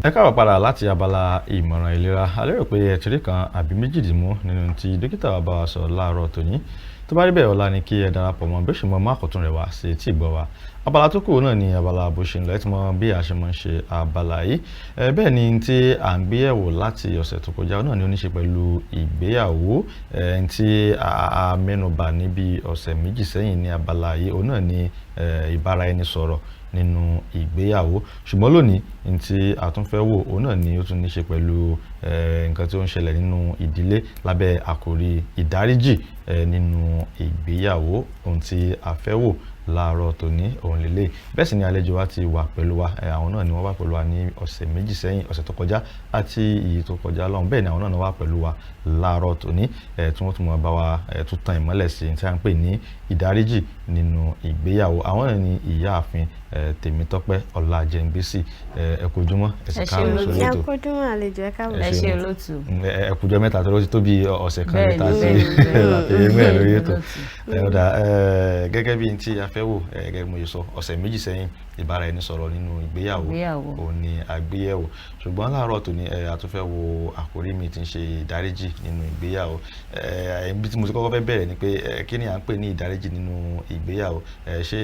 Ẹ káàbọ̀ padà láti abala ìmọ̀ràn ìlera. A lérò pé ẹ ti rí kan àbí méjì dìmú nínú tí dókítà wa bá wa sọ láàárọ̀ tòní. Tó bá rí bẹ́ẹ̀, ọ̀la ni kí ẹ darapọ̀ mọ́ bí ó ṣe mọ máa kọ̀tún rẹ̀ wá sí etí ìgbọ́ wa. Abala tó kù náà ni abala bó ṣe ń lọ, ẹ ti mọ bí a ṣe máa ń ṣe abala yìí. Bẹ́ẹ̀ ni tí à ń gbé yẹ̀wò láti ọ̀sẹ̀ tó kọjá náà ni ó ní ṣe pẹ̀lú ìgbéyàwó. Tí a mẹ́nubà níbi ọ̀sẹ̀ méjì sẹ́yìn ní abala yìí, òun náà ni ìbáraẹnisọ̀rọ̀ nínú ìgbéyàwó. Ṣùgbọ́n lónìí ní tí a tún fẹ́ wò, òun náà ni ó tún ní ṣe pẹ̀lú nǹkan tí ó ń ṣẹlẹ̀ nínú ìdílé lábẹ́ àkòrí ìdáríjì nínú ìgbéyàwó. Ohun tí a fẹ́ wò láàárọ̀ tòní òun lélẹ̀. Bẹ́ẹ̀ sì ni àlejò wa ti wà pẹ̀lú wa. Àwọn náà ni wọ́n wà pẹ̀lú wa ní ọ̀sẹ̀ méjì sẹ́yìn, ọ̀sẹ̀ tó kọjá àti èyí tó kọjá lọ́hùn. Bẹ́ẹ̀ ni àwọn náà wà pẹ̀lú wa láàárọ̀ tòní tí wọ́n tún máa bá wa tún tan ìmọ́lẹ̀ sí tí a ń pè ní ìdáríjì nínú ìgbéyàwó. Àwọn náà ni ìyáàfin Tèmítọ́pẹ́ Ọlájẹ́ngbésì. Ẹ kú ojúmọ́, ẹ sì káàbọ̀ sórí ètò. Ẹ kú ojúmọ́ àlejò, ẹ káàbọ̀. Ẹ ṣé olóòtú. Ẹ kú ọjọ́ mẹ́ta tó tó bí ọ̀sẹ̀ kan níta sí ìmọ̀ lórí ètò. Gẹ́gẹ́ bí tí a fẹ́ wò, gẹ́gẹ́ bí mo sọ, ọ̀sẹ̀ méjì sẹ́yìn ìbáraẹnisọ̀rọ̀ nínú ìgbéyàwó òun ni àgbéyẹ̀wò. Ṣùgbọ́n láàárọ̀ tòní a tún fẹ́ wo àkórí mi tí ń ṣe ìdáríjì nínú ìgbéyàwó. Ibi tí mo ti kọ́kọ́ fẹ́ bẹ̀rẹ̀ ni pé kí ni à ń pè ní ìdáríjì nínú ìgbéyàwó? Ṣé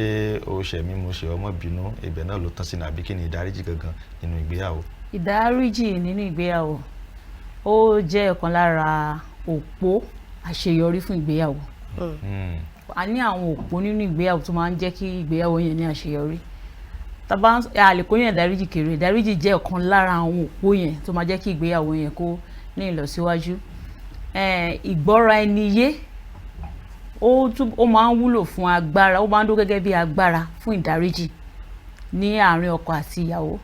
o ṣẹ̀ mí, mo ṣe ọmọ bínú, ibẹ̀ náà ló tán sí ní, àbí kí ni ìdáríjì gangan nínú ìgbéyàwó? Ìdáríjì nínú ìgbéyàwó ó jẹ́ ọ̀kan lára òpó àṣeyọrí fún ìgbéyàwó. A ní àwọn òpó nínú ìgbéyàwó tó máa ń jẹ́ kí ìgbéyàwó yẹn ní àṣeyọrí. Tàbá àlèkò yẹn ìdáríjì kéré, ìdáríjì jẹ́ ọ̀kan lára àwọn òpó yẹn tó máa jẹ́ kí ìgbéyàwó yẹn kó ní ìlọsíwájú. Ìgbọ́ra ẹni yé ó máa ń wúlò fún agbára, ó máa ń dó gẹ́gẹ́ bí agbára fún ìdáríjì ní àárín ọkọ àti ìyàwó.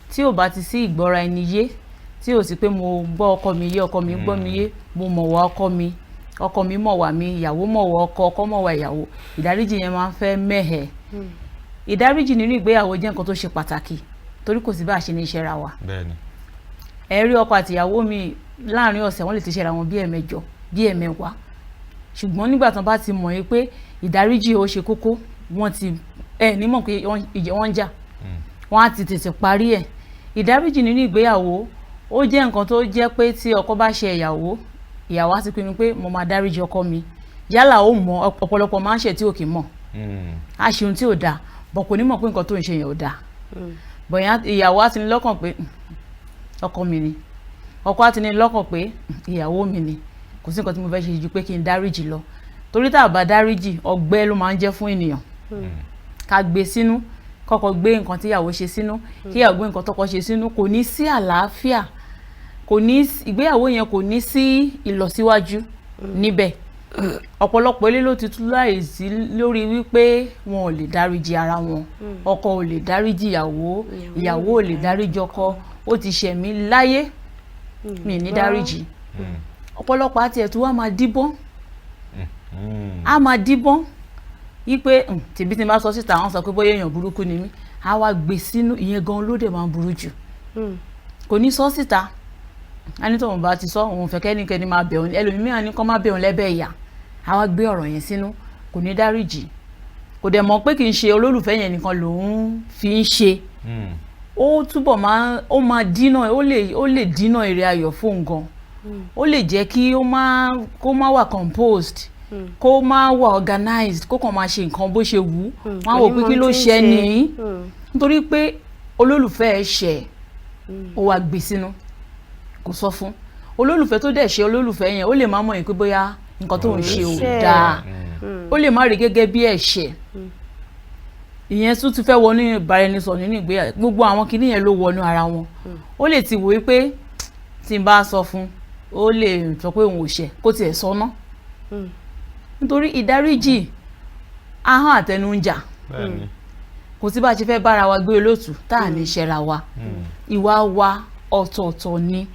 Tí ò bá ti sí ìgbọ́ra ẹni yé, tí ò sí pé mo gbọ́ ọkọ mi yé, ọkọ mi gbọ́ mi yé, mo mọ̀wà ọkọ mi, ọkọ mi mọ̀wà mi, ìyàwó mọ̀wà ọkọ, ọkọ mọ̀wà ìyàwó, ìdáríjì yẹn máa ń fẹ́ mẹ́hẹ̀. Ìdáríjì nínú ìgbéyàwó jẹ́ nǹkan tó ṣe pàtàkì torí kò sí bá a ṣe ní ṣẹ́ra wa. Bẹ́ẹ̀ni. Ẹ rí ọkọ àti ìyàwó mi láàárín ọ̀sẹ̀ wọ́n lè ti ṣẹ́ra wọn bí ẹ̀mẹjọ, bí ẹ̀mẹwàá. Ṣùgbọ́n nígbà tán bá ti mọ̀ yín pé ìdáríjì ó ṣe kókó, wọ́n ti nímọ̀ pé wọ́n ń jà, wọ́n á ti tètè parí ẹ̀. Ìdáríjì nínú ìgbéyàwó ó jẹ́ nǹkan tó jẹ́ pé tí ọkọ bá ṣe ìyàwó á ti pinnu pé mo máa dáríjì ọkọ mi. Yálà ó mọ̀, ọ̀pọ̀lọpọ̀ máa ń ṣe tí ò kì í mọ̀. A ṣe ohun tí ò dáa, bọ̀ kò ní mọ̀ pé nǹkan tó ń ṣe yẹn ò dáa. Bọ̀ ìyàwó á ti ní lọ́kàn pé ọkọ mi ni. Ọkọ á ti ní lọ́kàn pé ìyàwó mi ni. Kò sí nǹkan tí mo fẹ́ ṣe ju pé kí n dáríjì lọ. Torí tá a bá dáríjì, ọgbẹ́ ló máa ń jẹ́ fún ènìyàn. Ká gbé sínú, kọ́kọ́ gbé nǹkan tí ìyàwó ṣe sínú, kí ìyàwó gbé nǹkan tọ́kọ ṣe sínú, kò ní sí àlàáfíà, ìgbéyàwó yẹn kò ní sí ìlọsíwájú níbẹ̀. Ọ̀pọ̀lọpọ̀ ilé ló ti tú láìsí lórí wípé wọn ò lè dáríjì ara wọn. Ọkọ ò lè dáríjì ìyàwó, ìyàwó ò lè dáríjì ọkọ. Ó ti ṣẹ̀ mí láyé, mi ní dáríjì. Ọ̀pọ̀lọpọ̀ àti ẹ̀tù wa máa díbọ́n. A máa díbọ́n wípé tèbí tí n bá sọ síta, àwọn sọ pé bóyá èèyàn burúkú ni mí. A wá gbé sínú, ìyẹn gan ló dẹ̀ máa ń burú jù. Kò ní sọ síta. A ní tóun bá ti sọ, òun fẹ́ kẹ́nikẹ́ni máa bẹ̀ òun, ẹlòmíràn ní kó má bẹ̀ òun lẹ́bẹ̀ ìyà. A wá gbé ọ̀rọ̀ yẹn sínú, kò ní dáríjì. Kò dẹ̀ mọ̀ pé kì í ṣe olólùfẹ́ yẹn nìkan lòun fi ń ṣe. Ó túbọ̀ máa dínà, ó lè dínà èrè ayọ̀ fóun gan. Ó lè jẹ́ kí kó má wà composed, kó má wà organized, kó kàn máa ṣe nǹkan bó ṣe wù. Wọ́n á wò pé kí ló ṣe ní. Nítorí pé olólùfẹ́ ẹ̀ ṣẹ̀, ó wá gbé sínú, kò sọ fún. Olólùfẹ́ tó dẹ̀ ṣe olólùfẹ́ yẹn, ó lè má mọ̀ yín pé bóyá nǹkan tó ń ṣe ò dáa. Ó lè má rí gẹ́gẹ́ bí ẹ̀ṣẹ̀. Ìyẹn tún ti fẹ́ wọnú ìbáraẹnisọ̀rọ̀ nínú ìgbéyàwó. Gbogbo àwọn kinní yẹn ló wọnú ara wọn. Ó lè ti wò wípé tí n bá sọ fún, ó lè sọ pé òun ò ṣẹ̀, kó tiẹ̀ sọ ná. Nítorí ìdáríjì ahọ́n àtẹnu ń jà. Kò sí bá a ṣe fẹ́ bára wa gbé olóòtú tá à ní ṣẹra wa. Ìwà wa ọ̀tọ̀ọ̀tọ̀ ni.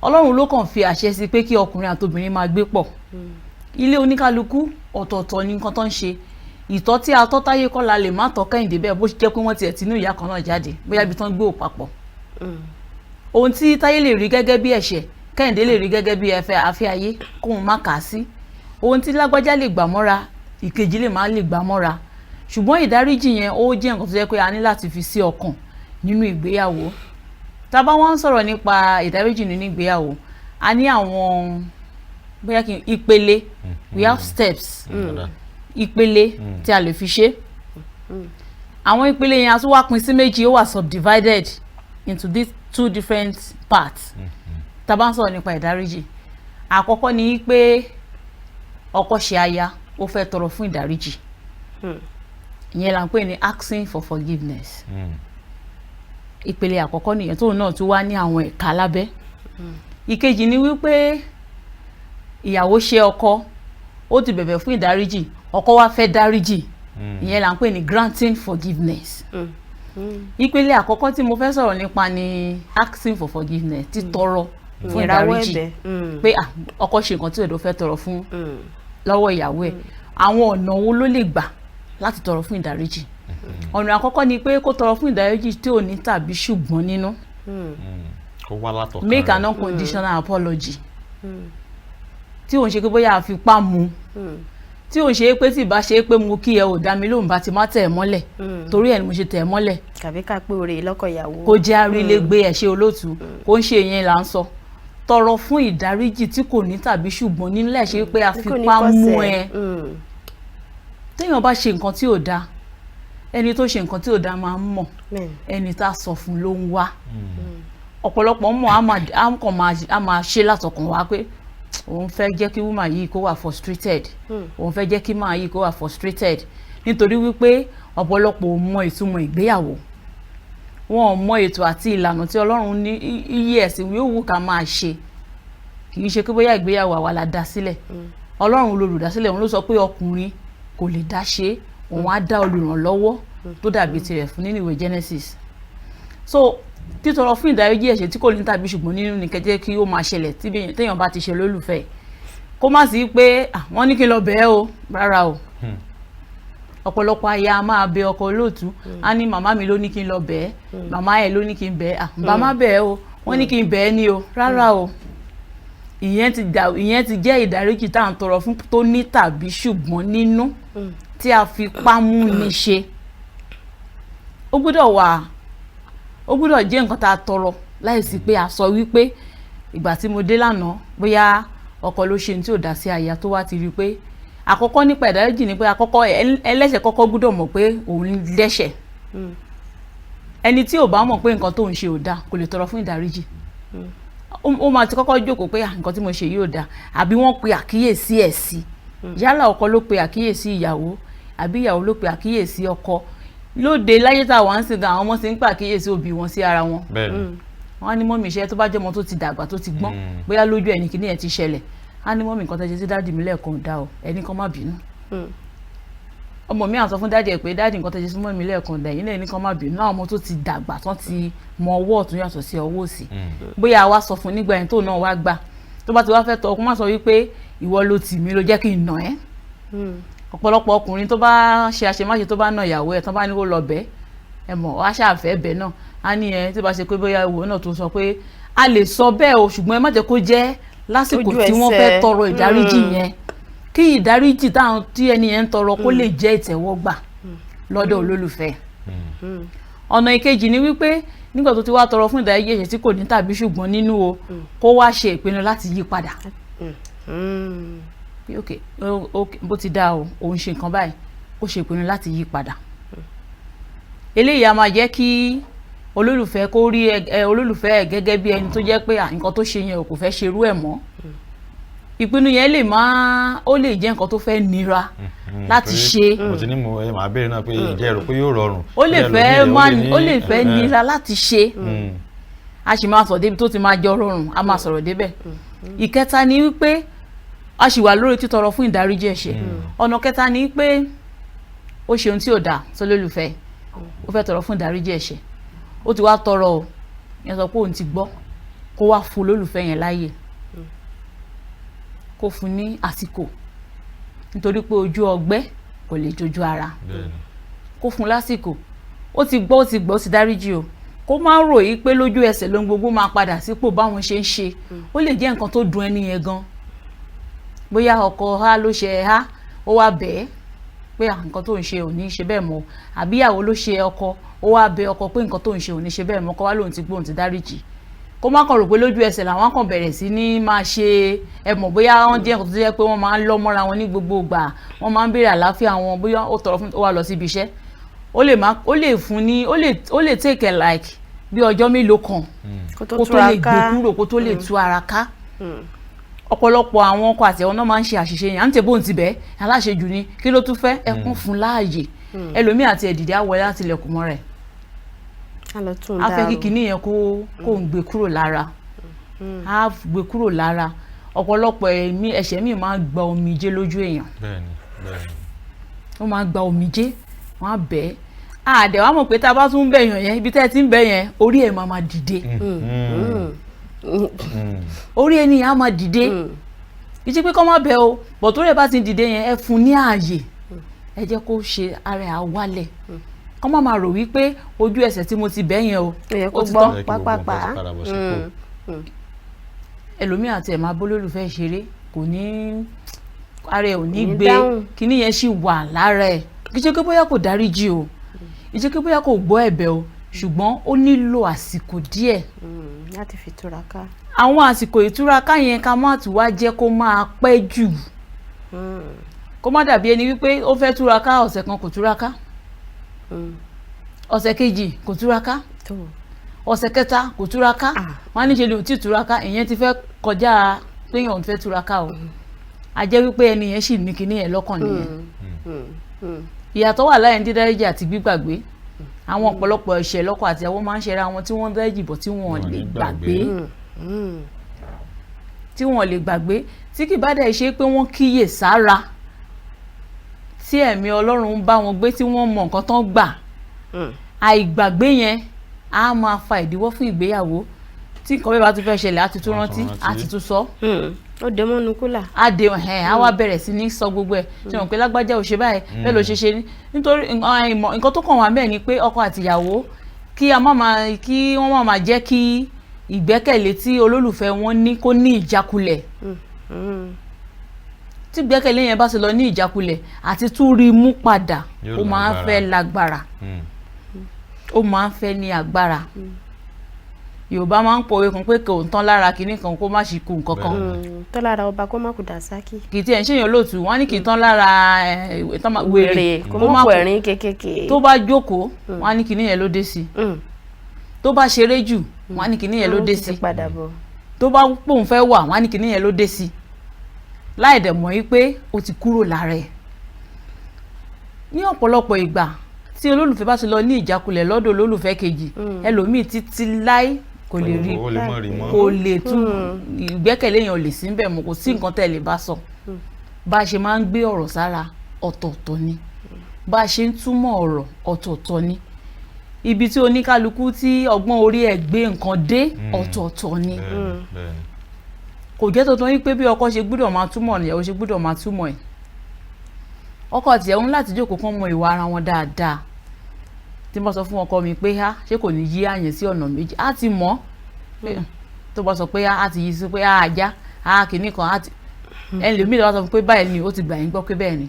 Ọlọ́run ló kàn fi àṣẹ sí pé kí ọkùnrin àtobìnrin máa gbé pọ̀. Ilé oníkálukú ọ̀tọ̀ọ̀tọ̀ ni nǹkan tó ń ṣe. Ìtọ́ tí a tọ́ Táyé kọ́ la lè má tọ́ Kẹ́hìndé bẹ́ẹ̀ bó jẹ́ pé wọ́n tiẹ̀ tinú ìyá kan náà jáde, bóyá ibi tán gbé ò papọ̀. Ohun tí Táyé lè rí gẹ́gẹ́ bí ẹ̀ṣẹ̀, Kẹ́hìndé lè rí gẹ́gẹ́ bí afẹ́ ayé, kóun má kà á sí. Ohun tí lágbájá lè gbà mọ́ra, ìkejì lè má lè gbà mọ́ra. Ṣùgbọ́n ìdáríjì yẹn ó jẹ́ nǹkan tó jẹ́ pé a ní láti fi sí ọkàn nínú ìgbéyàwó. tá bá wọ́n sọ̀rọ̀ nípa ìdáríjì nínú ìgbéyàwó a ní àwọn bóyá kí ìpele we have steps ìpele tí a lè fi ṣe àwọn ìpele yẹn a tún wá pín sí méjì ó wà subdivided into these two different parts tá bá ń sọ̀rọ̀ nípa ìdáríjì àkọ́kọ́ ni pé ọkọ ṣe aya ó fẹ́ tọrọ fún ìdáríjì ìyẹn là ń pè ní asking for forgiveness ìpele àkọ́kọ́ nìyẹn tóun náà tún wá ní àwọn ẹ̀ka lábẹ́ ìkejì ni wípé ìyàwó ṣe ọkọ ó ti bẹ̀bẹ̀ fún ìdáríjì ọkọ wá fẹ́ dáríjì ìyẹn là ń pè ní granting forgiveness ìpele àkọ́kọ́ tí mo fẹ́ sọ̀rọ̀ nípa ni asking for forgiveness títọrọ fún ìdáríjì pé ọkọ ṣe nǹkan tí òdo fẹ́ tọrọ fún lọ́wọ́ ìyàwó ẹ̀ àwọn ọ̀nà wo ló lè gbà láti tọrọ fún ìdáríjì ọ̀nà àkọ́kọ́ ni pé kó tọrọ fún ìdáríjì tí ò ní tàbí ṣùgbọ́n nínú make an unconditional apology tí òun ṣe pé bóyá àfipá mu tí òun ṣe pé tí ìbá ṣe pé mo kí ẹ ò dá mi lóhùn bá ti má tẹ̀ ẹ́ mọ́lẹ̀ torí ẹ̀ ni mo ṣe tẹ̀ ẹ́ mọ́lẹ̀ tàbí ká pé oore lọ́kọ ìyàwó kó jẹ́ arílégbé ẹ̀ ṣe olóòtú kó ń ṣe yẹn là ń sọ tọrọ fún ìdáríjì tí kò ní tàbí ṣùgbọ́n nílẹ̀ ṣe pé àfipá mú ẹ téèyàn bá ṣe nǹkan tí ò dáa ẹni tó ṣe nǹkan tí ò dáa máa ń mọ̀ ẹni tá a sọ fún ló ń wá ọ̀pọ̀lọpọ̀ mọ̀ á máa ṣe látọkàn wá pé òun fẹ́ jẹ́ kí woman yìí kó wà frustrated òun fẹ́ jẹ́ kí man yìí kó wà frustrated nítorí wípé ọ̀pọ̀lọpọ̀ ò mọ ìtumọ̀ ìgbéyàwó wọn ò mọ ètò àti ìlànà tí Ọlọ́run ní iye ẹ̀sìn yóò wù ká máa ṣe kì í ṣe pé bóyá ìgbéyàwó àwa la dá sílẹ̀ Ọlọ́run olùdásílẹ̀ òun ló sọ pé ọkùnrin kò lè dá ṣe òun á dá olùrànlọ́wọ́ tó dàbí tirẹ̀ fún nínú ìwé Genesis so títọrọ fún ìdáríjì ẹ̀ṣẹ̀ tí kò ní tàbí ṣùgbọ́n nínú ní kẹjẹ́ kí ó máa ṣẹlẹ̀ téèyàn bá ti ṣe lólùfẹ́ kó má sí pé wọ́n ní kí n lọ bẹ̀ẹ́ o rárá o ọ̀pọ̀lọpọ̀ aya máa bẹ ọkọ olóòtú á ní màmá mi ló ní kí n lọ bẹ̀ẹ́ màmá ẹ̀ ló ní kí n bẹ̀ẹ́ bá má bẹ̀ẹ́ o wọ́n ní kí n bẹ̀ẹ́ ni o rárá o ìyẹn ti jẹ́ ìdáríjì tá à ń tọrọ fún tó ní tàbí ṣùgbọ́n nínú tí a fi pámú ní ṣe ó gbọ́dọ̀ jẹ́ nǹkan tá a tọrọ láìsí pé a sọ wípé ìgbà tí mo dé lánàá bóyá ọkọ ló ṣe ní tí ò dá sí aya tó wá ti rí i pé àkọ́kọ́ nípa ìdáríjì ni pé àkọ́kọ́ ẹlẹ́ṣẹ̀ kọ́kọ́ gbọ́dọ̀ mọ̀ pé òun dẹ́ṣẹ̀ ẹni tí ò bá mọ̀ pé nǹkan tó ń ṣe ò dáa kò lè tọrọ fún ìdáríjì ó máa ti kọ́kọ́ jókòó pé nǹkan tí mo ṣe yìí ò dáa àbí wọ́n pe àkíyèsí ẹ̀ sí yálà ọkọ ló pe àkíyèsí ìyàwó àbí ìyàwó ló pe àkíyèsí ọkọ lóde láyé tá àwọn ń sìn gan àwọn ọmọ sì ń pàkíyèsí òbí wọn sí ara wọn wọn á ní mọ́mì iṣẹ́ tó bá jẹ́ ọmọ tó ti dàgbà tó ti gbọ́n bóyá lójú ẹni kìíní ẹ̀ ti ṣẹlẹ̀ á ní mọ́mì nǹkan tẹ́ ṣe sí dáàdì mi lẹ́ẹ̀kan dá o ẹni kan má bínú ọmọ mi à sọ fún dáàdì ẹ̀ pé dáàdì nǹkan tẹ́ ṣe sí mọ́mì lẹ́ẹ̀kan dá yìí náà ẹni kan má bínú àwọn ọmọ tó ti dàgbà tán ti mọ ọwọ́ ọ̀tún yàtọ̀ sí ọwọ́ òsì bóyá wá sọ fún nígbà yẹn tó náà wá gbà tó bá ti wá fẹ́ tọ́ ọkùnrin má sọ wípé ìwọ ló tì mí ló jẹ́ kí n nà ẹ́ ọ̀pọ̀lọpọ̀ ọkùnrin tó bá ṣe àṣemáṣe tó bá nà ìyàwó ẹ̀ tán bá ní kó lọ bẹ́ẹ̀ ẹ mọ̀ wá ṣàfẹ́ bẹ́ẹ̀ náà á ní ẹ tí bá ṣe pé bóyá ìwọ náà tó sọ pé a lè sọ bẹ́ẹ̀ o ṣùgbọ́n ẹ má jẹ́ kó jẹ́ lásìkò tí wọ́n fẹ́ tọrọ ìdáríjì yẹn kí ìdáríjì táwọn tí ẹni yẹn ń tọrọ kó lè jẹ́ ìtẹ́wọ́gbà lọ́dọ̀ olólùfẹ́ ọ̀nà ìkejì ni wípé nígbà tó ti wá tọrọ fún ìdáríjì ẹ̀ṣẹ̀ tí kò ní tàbí ṣùgbọ́n nínú o kó wá ṣe ìpinnu láti yí padà ok bó ti dá o òun ṣe nǹkan báyìí kó ṣe ìpinnu láti yí padà eléyìí a máa jẹ́ kí olólùfẹ́ kó rí olólùfẹ́ ẹ̀ gẹ́gẹ́ bí ẹni tó jẹ́ pé nǹkan tó ṣe yẹn ò kò fẹ́ ṣerú ẹ̀ mọ́ ìpinnu yẹn ó lè jẹ́ nǹkan tó fẹ́ nira láti ṣe mo ti ní mo ẹ máa béèrè náà pé ǹjẹ́ rò pé yóò rọrùn ó lè fẹ́ nira láti ṣe a sì máa sọ débi tó ti máa jọ rọrùn a máa sọ̀rọ̀ débẹ̀ ìkẹta ni wípé a sì wà lórí títọrọ fún ìdáríjì ẹ̀ṣẹ̀ ọ̀nà kẹta ni pé ó ṣe ohun tí ò dáa sólólùfẹ́ ó fẹ́ tọrọ fún ìdáríjì ẹ̀ṣẹ̀ ó ti wá tọrọ o yẹn sọ pé òun ti gbọ́ kó wá fún olólùfẹ́ yẹn láàyè kó fún ní àsìkò nítorí pé ojú ọgbẹ́ kò lè jojú ara kó fún lásìkò ó ti gbọ́ ó ti dáríjì o kó má rò yí pé lójú ẹsẹ̀ lóhun gbogbo máa padà sípò báwọn ṣe ń ṣe ó lè jẹ́ nǹkan tó dùn ẹni yẹn gan bóyá ọkọ ha ló ṣe ha ó wá bẹ́ẹ̀ pé nǹkan tó ń ṣe ò ní ṣe bẹ́ẹ̀ mọ́ àbí ìyàwó ló ṣe ọkọ ó wá bẹ ọkọ pé nǹkan tó ń ṣe ò ní ṣe bẹ́ẹ̀ mọ́ ọkọ wá lóun ti gbóhùn ti dáríjì kó má kàn rò pé lójú ẹsẹ̀ làwọn kan bẹ̀rẹ̀ sí ní máa ṣe ẹ̀mọ̀ bóyá wọ́n jẹ́ nǹkan tó jẹ́ pé wọ́n máa ń lọ́ mọ́ra wọn ní gbogbo ìgbà wọ́n máa ń béèrè àlàáfíà wọn bóyá ó tọrọ fún ó wá lọ síbi iṣẹ́ ó lè take like bí ọjọ́ mélòó kan kó tó lè gbé kúrò kó tó lè tú ara ká ọ̀pọ̀lọpọ̀ àwọn ọkọ àti ẹ̀wọ̀n náà máa ń ṣe àṣìṣe yẹn à ń tẹ̀ bóun ti bẹ́ẹ̀ aláṣejù ni kí ló tún fẹ́ ẹkún fún láàyè ẹlòmíì àti ẹ̀dìdì àwọ̀ láti ilẹ̀kùn mọ́ rẹ̀ a fẹ́ kí kinní yẹn kó ń gbé kúrò lára á gbé kúrò lára ọ̀pọ̀lọpọ̀ ẹ̀ṣẹ̀ míì máa ń gba omijé lójú èèyàn ó máa ń gba omijé wọ́n á bẹ́ẹ̀ àdẹ̀ wá mọ̀ pé tá a bá tún bẹ̀yàn yẹn ibi tẹ́ ẹ ti ń bẹ̀ yẹn orí ẹ̀ máa dìde orí ẹni á máa dìde ìṣe pé kọ́ má bẹ̀ o bọ̀ tó rẹ̀ bá ti dìde yẹn ẹ fún ní ààyè ẹ jẹ́ kó ṣe ara ẹ̀ á wálẹ̀ kọ́ má máa rò wípé ojú ẹsẹ̀ tí mo ti bẹ̀ yẹn o ó ti gbọ́ pápápá ẹlòmíì àti ẹ̀ máa bólólùfẹ́ ṣeré kò ní ara ẹ̀ ò ní gbé kíní yẹn sì wà lára ẹ̀ kì í ṣe pé bóyá kò dáríjì o ìṣe pé bóyá kò gbọ́ ẹ̀bẹ̀ o ṣùgbọ́n ó nílò àsìkò díẹ̀ láti fi túraká. àwọn àsìkò ìtúraká yẹn ká má tún wá jẹ́ kó máa pẹ́ jù kó má dàbí ẹni wípé ó fẹ́ túraká ọ̀sẹ̀ kan kò túraká ọ̀sẹ̀ kejì kò túraká ọ̀sẹ̀ kẹta kò túraká wọ́n á ní ṣe lè tí túraká ìyẹn ti fẹ́ kọjá péyàn ò fẹ́ túraká o a jẹ́ wípé ẹni yẹn sì ní kinní yẹn lọ́kàn nìyẹn ìyàtọ̀ wà láàrin dídáríjì àti gbígbàgbé àwọn ọ̀pọ̀lọpọ̀ ẹ̀ṣẹ̀ lọ́kọ àti ìyàwó máa ń ṣera wọn tí wọ́n dáríjì bọ̀ tí wọ́n lè gbàgbé tí kì bá dẹ̀ ṣe pé wọ́n kíyè sára tí ẹ̀mí Ọlọ́run ń bá wọn gbé tí wọ́n mọ nǹkan tán gbà àìgbàgbé yẹn á máa fa ìdíwọ́ fún ìgbéyàwó tí nǹkan bẹ́ẹ̀ bá tún fẹ́ ṣẹlẹ̀ á ti tún rántí á ti tún sọ. ó dé mọ́nu kúlà. á dé á wá bẹ̀rẹ̀ sí ní sọ gbogbo ẹ̀ ṣe mọ̀ pé lágbájá ò ṣe báyìí bẹ́ẹ̀ ló ṣe ṣe nítorí nǹkan tó kàn wá bẹ́ẹ̀ ni pé ọkọ àti ìyàwó kí wọ́n má máa jẹ́ kí ìgbẹ́kẹ̀lé tí olólùfẹ́ wọn ní kó ní ìjákulẹ̀ tí ìgbẹ́kẹ̀lé yẹn bá ti lọ ní ìjákulẹ̀ àti tún rí mú padà ó máa ń fẹ́ lágbára ó máa ń fẹ́ ní agbára. Yorùbá máa ń pòwe kan pé kò ń tán lára kinní kan kó má ṣì kú nǹkan kan. tán lára ọba kó má kú dàsákì. kì í tiẹ̀ ń ṣèyàn lóòtú wọ́n ní kì í tán lára wèrè kó má kú ẹ̀rín kékèké. tó bá jókòó wọ́n á ní kinní yẹn ló dé sí. tó bá ṣeré jù wọ́n á ní kinní yẹn ló dé sí. tó bá pòun fẹ́ wà wọ́n á ní kinní yẹn ló dé sí. láì dẹ̀ mọ̀ wípé ó ti kúrò lára ẹ̀. ní ọ̀pọ̀lọpọ̀ ìgbà tí olólùfẹ́ bá ti lọ ní ìjákulẹ̀ lọ́dọ̀ olólùfẹ́ kejì ẹlòmíì títí láì kò lè rí kò lè tún ìgbẹ́kẹ̀lé yẹn ò lè sí níbẹ̀ mọ́ kò sí nǹkan tẹ́ lè bá sọ bá a ṣe máa ń gbé ọ̀rọ̀ sára ọ̀tọ̀ọ̀tọ̀ ni bá a ṣe ń túmọ̀ ọ̀rọ̀ ọ̀tọ̀ọ̀tọ̀ ni ibi tí oníkálukú tí ọgbọ́n orí ẹ̀ gbé nǹkan dé ọ̀tọ̀ọ̀tọ̀ ni kò jẹ́ tuntun wípé bí ọkọ ṣe gbọ́dọ̀ máa túmọ̀ ìyàwó ṣe gbọ́dọ̀ máa túmọ̀ ẹ̀ ọkọ àti ìyàwó láti jókòó kán mọ ìwà ara wọn dáadáa tí mo sọ fún ọkọ mi pé ṣé kò ní yí àyàn sí ọ̀nà méjì á ti mọ̀ tó bá sọ pé á ti yí sí pé ajá kìíní kan á ti ẹlòmíì lọ́wọ́ sọ fún pé báyìí ni ó ti gbà yín gbọ́ pé bẹ́ẹ̀ ni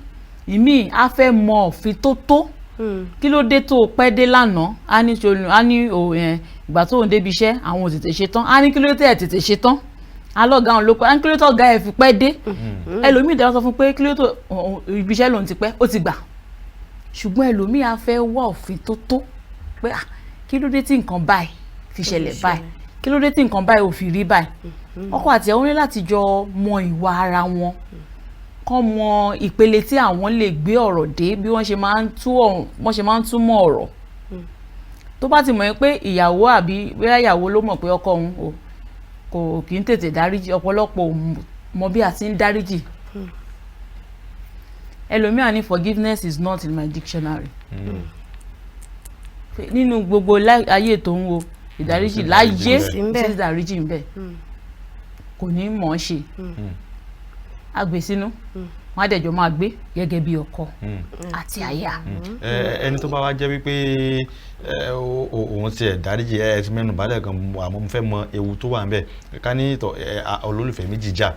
ìmíì á fẹ́ mọ òfin tó tó kí ló dé tó pẹ́ dé lánàá á ní ìgbà tó ń débi iṣẹ́ àwọn ò tètè ṣe tán á ní kí ló tẹ̀ tètè ṣe tán alọ́gá òun ló pẹ́ á ní kí ló tó ga ẹ̀ fi pẹ́ dé ẹlòmíì lọ́wọ́ sọ fún pé kí ló tó ibi iṣẹ́ lòun ti pẹ́ ó ti gbà ṣùgbọ́n ẹlòmíì á fẹ́ wá òfin tó tó pé kí ló dé tí nǹkan báyìí fi ṣẹlẹ̀ báyìí kí ló dé tí nǹkan báyìí ò fi rí báyìí ọkọ àti ìyàwó ní láti jọ mọ ìwà ara wọn kán mọ ìpele tí àwọn lè gbé ọ̀rọ̀ dé bí wọ́n ṣe máa ń túmọ̀ ọ̀rọ̀ tó bá ti mọ̀ pé ìyàwó àbí bóyá ìyàwó ló mọ̀ pé ọkọ òun kò kì í tètè dáríjì ọ̀pọ̀lọpọ̀ mọ bí a ti ń dáríjì ẹlòmíà ní forgiveness is not in my dictionary nínú gbogbo ayé tó ń wo ìdáríjì láyé sí ìdáríjì ń bẹ kò ní mọ̀ ọ́ ṣe agbèsínú wọn á dẹ̀jọ́ máa gbé gẹ́gẹ́ bí ọkọ àti aya. ẹni tó bá wá jẹ́ wípé òun ti ẹ̀ dáríjì ẹ ti mẹ́nu bàálẹ̀ kan àmọ́ mo fẹ́ mọ ewu tó wà níbẹ̀ ká ní olólùfẹ́ méjì jà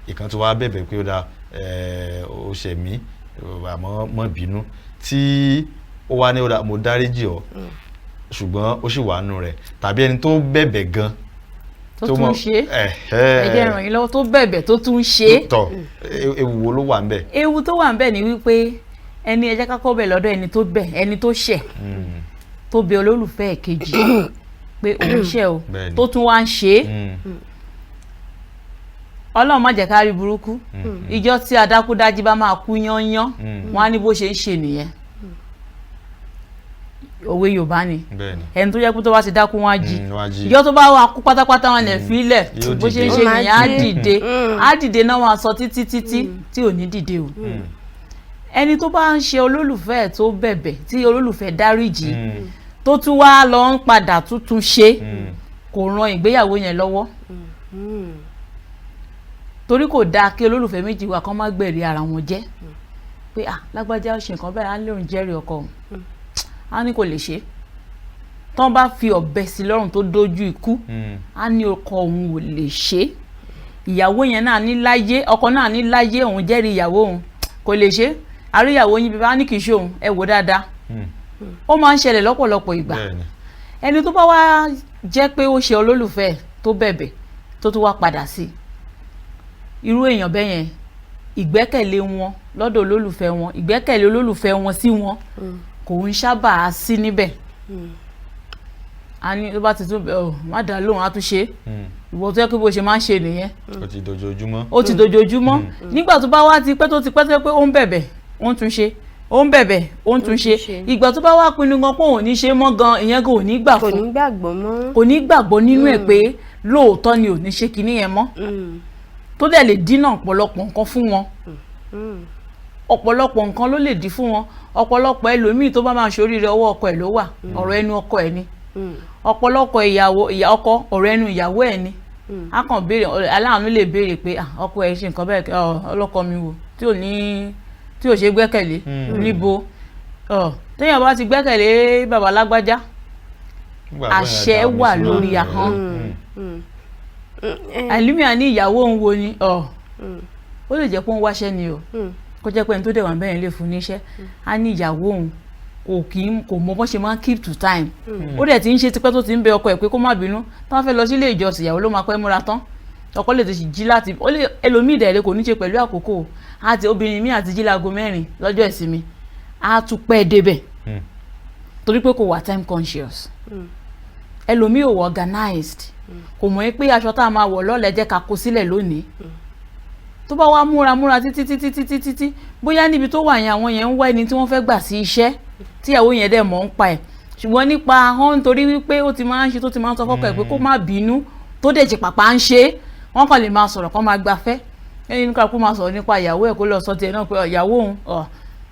ìkan tó wá bẹ̀bẹ̀ pé ó da ó ṣẹ̀ mí àmọ́ mọ́ bínú tí ó wá ní ọ̀dà mo dáríjì ọ́ ṣùgbọ́n ó sì wà nù rẹ̀ tàbí ẹni tó bẹ̀bẹ̀ gan tó tún ṣe ẹ̀jẹ̀ ràn yín lọ́wọ́ tó bẹ̀bẹ̀ tó tún ṣe tọ̀ ewu wo ló wà ń bẹ̀. ewu tó wà ń bẹ̀ ni wípé ẹni ẹ jẹ́ ká kọ́ bẹ̀ lọ́dọ̀ ẹni tó ṣẹ̀ tó bẹ olólùfẹ́ ẹ̀ kejì pé òun ṣẹ̀ o tó tún wá ń ṣe Ọlọ́run má jẹ́ ká rí burúkú ìjọ tí adákúdájí bá máa kú yányán wọn á ní bó ṣe ń ṣe nìyẹn òwe Yorùbá ni ẹni tó jẹ́ pé tó bá ti dákú wọn á jí ìjọ tó bá wà kú pátápátá wọn lè fílẹ̀ bó ṣe ń ṣe nìyẹn á dìde náà wọn á sọ títí tí ò ní dìde o ẹni tó bá ń ṣe olólùfẹ́ tó bẹ̀bẹ̀ tí olólùfẹ́ dáríjì tó tún wá lọ ń padà tuntun ṣe kò ran ìgbéyàwó yẹn lọ́wọ́ torí kò dáa kí olólùfẹ́ méjì wà kán má gbẹ̀rí ara wọn jẹ́ pé lágbájá ó ṣe nǹkan bẹ́ẹ̀ á lóun jẹ́rìí ọkọ òun á ní kò lè ṣe tán bá fi ọ̀bẹ sí lọ́rùn tó dojú ikú á ní ọkọ òun ò lè ṣe ìyàwó yẹn náà ní láyé ọkọ náà ní láyé òun jẹ́rìí ìyàwó òun kò lè ṣe àríyàwó yín bíbá ní kì í ṣe òun ẹ wò dáadáa ó máa ń ṣẹlẹ̀ lọ́pọ̀lọpọ̀ ìgbà ẹni tó bá wá jẹ́ pé ó ṣe olólùfẹ́ tó bẹ̀bẹ̀ tó tún wá padà sí irú èèyàn bẹ́ẹ̀ yẹn ìgbẹ́kẹ̀lé wọn lọ́dọ̀ olólùfẹ́ wọn ìgbẹ́kẹ̀lé olólùfẹ́ wọn sí wọn kò ń sábà sí níbẹ̀ a ní tó bá ti tún má dá lóhùn á tún ṣe ìwọ tó yẹ kí bó ṣe máa ń ṣe nìyẹn ó ti dojoojúmọ́ nígbà tó bá wá ti pẹ́ tó pé ó ń bẹ̀bẹ̀ ó ń tún ṣe ó ń bẹ̀bẹ̀ ó ń tún ṣe ìgbà tó bá wá pinnu gan pé òun ní ṣe mọ́ gan ìyẹn gan ò ní gbà fún kò ní gbàgbọ́ nínú ẹ̀ pé lóòótọ́ ni ò ní ṣe kinní yẹn mọ́ tó dẹ̀ lè dínà ọ̀pọ̀lọpọ̀ nǹkan fún wọn ọ̀pọ̀lọpọ̀ nǹkan ló lè dí fún wọn ọ̀pọ̀lọpọ̀ ẹlòmíì tó bá máa ṣoríire ọwọ́ ọkọ ẹ̀ ló wà ọ̀rọ̀ ẹnu ọkọ ẹ̀ ni ọ̀pọ̀lọpọ̀ ọkọ ọ̀rọ̀ ẹnu ìyàwó ẹ̀ ni a kàn béèrè aláàánú lè béèrè pé ọkọ ẹ̀ ṣe nǹkan bẹ́ẹ̀ ọlọ́kọ mi wò tí ò ṣe gbẹ́kẹ̀lé níbo téèyàn bá ti gbẹ́kẹ̀lé bàbá lágbájá àṣẹ wà lórí ahọ́n àìlúmíà ní ìyàwó òun wo ni ó lè jẹ́ pé òun wáṣẹ́ ni o kó jẹ́ pé ẹni tó dẹ̀ wà bẹ́ẹ̀ lè fún níṣẹ́ á ní ìyàwó òun kò mọ bọ́n ṣe máa ń keep to time ó dẹ̀ ti ń ṣe tipẹ́ tó ti ń bẹ ọkọ ẹ̀ pé kó má bínú tí wọ́n fẹ́ lọ sílé ìjọsìn ìyàwó ló máa pẹ́ múra tán ọkọ lè ti jí láti ẹlòmíì dẹ̀ kò ní ṣe pẹ̀lú àkókò àti obìnrin mi àti jí láago 4 lọ́jọ́ ìsinmi á tún pẹ́ débẹ̀ torí pé kò wà time conscious ẹlòmíì ò wọ organized kò mọ̀ pé aṣọ tá a máa wọ̀ lọ́lẹ̀ jẹ́ ká kó sílẹ̀ lónìí tó bá wá múra títí bóyá níbi tó wà yẹn àwọn yẹn ń wá ẹni tí wọ́n fẹ́ gbà sí iṣẹ́ tíyàwó yẹn dẹ̀ mọ̀ ń pa ẹ̀ ṣùgbọ́n nípa ahọ́n nítorí wípé ó ti máa ń ṣe tó ti máa ń sọ fọ́kọ ẹ̀ pé kó má bínú tó dẹ̀ jẹ́ pàpà ń ṣe wọ́n kàn lè máa sọ̀rọ̀ kán máa gbafẹ́ ẹni nípa kó máa sọ̀rọ̀ nípa ìyàwó ẹ̀ kó lọ sọ tiẹ̀ náà pé ìyàwó òun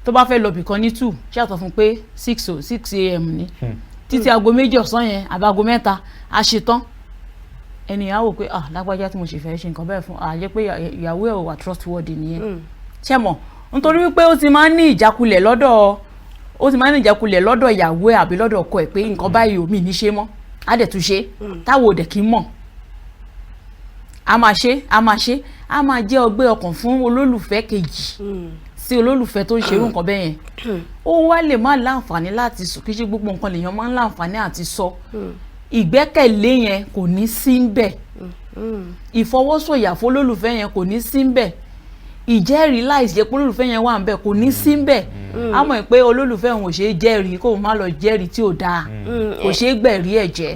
tó bá fẹ́ lọ bìkan ní 2 ṣàtọ̀ fún pé 6 a.m. ni títí aago 2 ọ̀sán yẹn àbí aago 3 a ṣe tán ẹnìyàn wò pé lágbájá tí mo ṣe fẹ́ ṣe nǹkan bẹ́ẹ̀ fún àyẹ́ pé ìyàwó ẹ̀ ò wà trustworthy nìyẹn ṣé mọ̀ nítorí wípé ó ti máa ń ní ìjákulẹ̀ lọ́dọ̀ ìyàwó ẹ̀ àbí lọ́dọ̀ ọkọ ẹ̀ pé nǹkan báyìí ò mí ní ṣe mọ́ á dẹ̀ tún ṣe táwo ò dẹ̀ kí mọ̀ a máa jẹ́ ọgbẹ́ ọkàn fún olólùfẹ́ kejì sí olólùfẹ́ tó ń ṣerú nǹkan bẹ́ẹ̀ yẹn ó wá lè má láǹfààní láti sọ kí ṣe gbogbo nǹkan lèèyàn máa ń láǹfààní àti sọ ìgbẹ́kẹ̀lé yẹn kò ní sí ń bẹ̀ ìfọwọ́sọ̀yà fólólùfẹ́ yẹn kò ní sí ń bẹ̀ ìjẹ́rìí láìsí jẹ́ pé olólùfẹ́ yẹn wà ń bẹ̀ kò ní sí ń bẹ̀ á mọ̀ pé olólùfẹ́ òun ò ṣe é jẹ́rìí kó o má lọ jẹ́rìí tí ò dáa kò ṣe é gbẹ̀rí ẹ̀ jẹ́.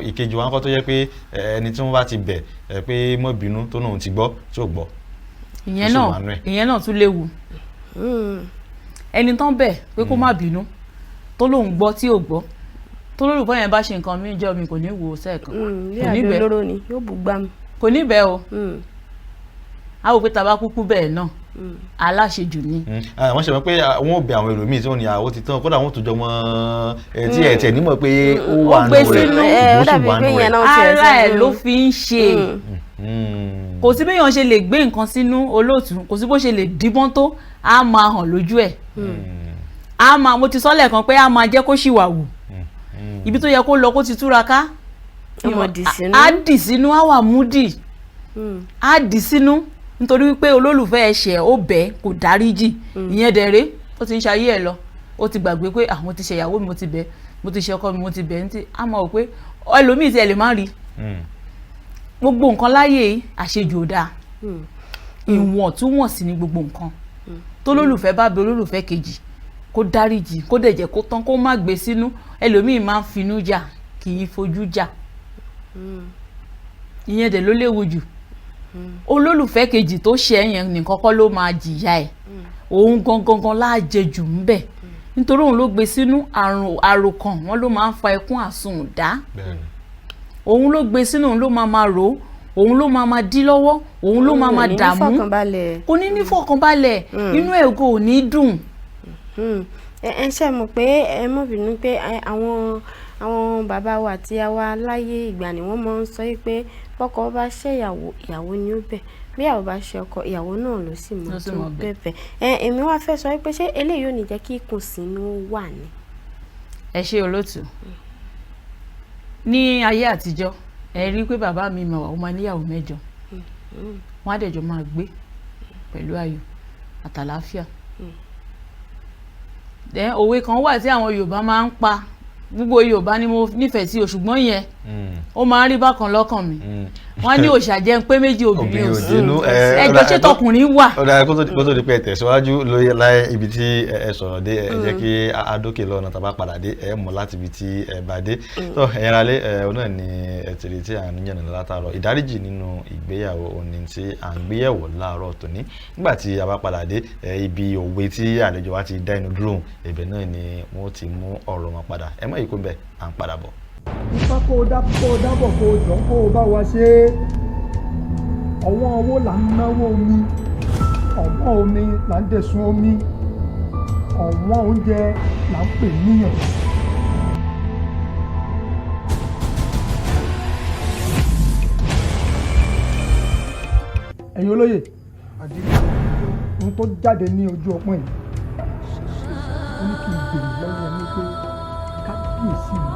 ìkejì wọn kọ́ tó yẹ pé ẹni tí wọ́n bá ti bẹ̀ pé mọ́ bínú tó náà ti gbọ́ tí ò gbọ́. ìyẹn náà tún léwu ẹni tán bẹ̀ pé kó má bínú tó lóun gbọ́ tí ò gbọ́ tó lólùfẹ́ yẹn bá ṣe nǹkan mí jọ mi kò ní wò ó sẹ́ẹ̀kan kò ní bẹ́ẹ̀ o a wò pé tàbá kúkú bẹ́ẹ̀ náà aláṣejù ni. wọ́n ṣe mọ̀ pé wọ́n ò bẹ àwọn ẹlòmíì tí wọ́n ní àwọn ti tán kódà wọ́n tó jọ mọ́ tí ẹ̀ tiẹ̀ nímọ̀ pé ó wà nù rẹ̀ ó sì wà nù rẹ̀. ara ẹ̀ ló fi ń ṣe kò sí béèyàn ṣe lè gbé nǹkan sínú olóòtú kò sí bó ṣe lè díbọ́n tó á máa hàn lójú ẹ̀ mo ti sọ lẹ́ẹ̀kan pé á máa jẹ́ kó ṣìwà wù ibi tó yẹ kó lọ kó ti túraká á dì sínú á wà múdì á dì sínú nítorí wípé olólùfẹ́ ẹ̀ṣẹ̀ ó bẹ̀ kò dáríjì ìyẹn dẹ̀rẹ́ ó ti ń ṣayé ẹ̀ lọ ó ti gbàgbé pé àwọn ti ṣe ìyàwó mi mo ti bẹ̀ mo ti ṣe ọkọ mi mo ti bẹ̀ ní ti á mọ̀ pé ẹlòmíì tí ẹ lè má rí gbogbo nǹkan láyé àṣejù ò dáa ìwọ̀ntúnwọ̀nsì ní gbogbo nǹkan tó lólùfẹ́ bá bẹ̀ olólùfẹ́ kejì kó dáríjì kó dẹ̀ jẹ́ kó tán kó má gbé sínú ẹlòmíì máa ń finú jà kì í fojú jà ìyẹn dẹ̀ ló léwu jù olólùfẹ́ kejì tó ṣe ẹ̀yẹn nìkan kọ́ ló máa jìyà ẹ̀ òun gangan láàjẹ jù ń bẹ̀ nítorí òun ló gbé sínú àròkàn wọn ló máa ń fa ẹkún àsundá òun ló gbé sínú òun ló máa rò òun ló máa dí lọ́wọ́ òun ló máa dààmú kò ní ní fọkànbalẹ̀ inú ẹ̀ ò ní dùn. ẹ ṣe mọ̀ pé ẹ mọ̀ bínú pé àwọn bàbá wa àti àwa láyé ìgbà ni wọ́n máa ń sọ pé bọ́kọ bá ṣe ìyàwó ni ó bẹ̀ bí ìyàwó bá ṣe ọkọ ìyàwó náà ló sì mọ̀ tó bẹ̀bẹ̀ èmi wá fẹ́ sọ pé ṣé eléyìí ò ní jẹ́ kí ìkùnsínú wà ní. ẹ ṣe olóòtú ní ayé àtijọ́ ẹ rí i pé bàbá mi mọ̀ ó máa níyàwó 9 wọ́n á dẹ̀jọ́ máa gbé pẹ̀lú ayọ̀ àtàlàáfíà òwe kan wà tí àwọn Yorùbá máa ń pa gbogbo Yorùbá ni mo nífẹ̀ẹ́ sí o ṣùgbọ́n yẹn ó máa ń rí bákan lọ́kàn mi wọ́n ní òòṣà jẹ́ pé méjì obìnrin ò sí ẹjọ́ ṣé tọkùnrin wà. ó dára kó tó di pé ẹ tẹ̀síwájú lóye láì ibi tí ẹ sọ̀rọ̀ dé ẹ jẹ́ kí adókè lọ́nà tàbá padà dé ẹ mọ̀ láti ibi tí ẹ bá dé tó ẹ̀yìn alẹ́ ọ náà ni ẹ̀tẹ̀rẹ̀ tí à ń yànnà látàárọ̀ ìdáríjì nínú ìgbéyàwó òní tí à ń gbéyẹ̀wò láàárọ̀ tòní nígbà tí a bá padà dé ibi òwe tí àlejò wa ti dá inú dúró ibẹ̀ náà ni wọ́n ti mú ọ̀rọ̀ wọn padà ẹ mọ̀ ìkó bẹ́ẹ̀ à ń padà bọ̀. nípa kó o dábọ̀ kó o jọ kó o bá wa ṣe ọ̀wọ́n owó là ń náwó omi ọ̀wọ́n omi là ń dẹ̀sùn omi ọ̀wọ́n oúnjẹ là ń pè níyàn. ẹ̀yin olóyè ohun tó jáde ní ojú ọpọ́n yìí ó ní kí n gbèrè lọ́wọ́ ní pé kábíyèsí mi.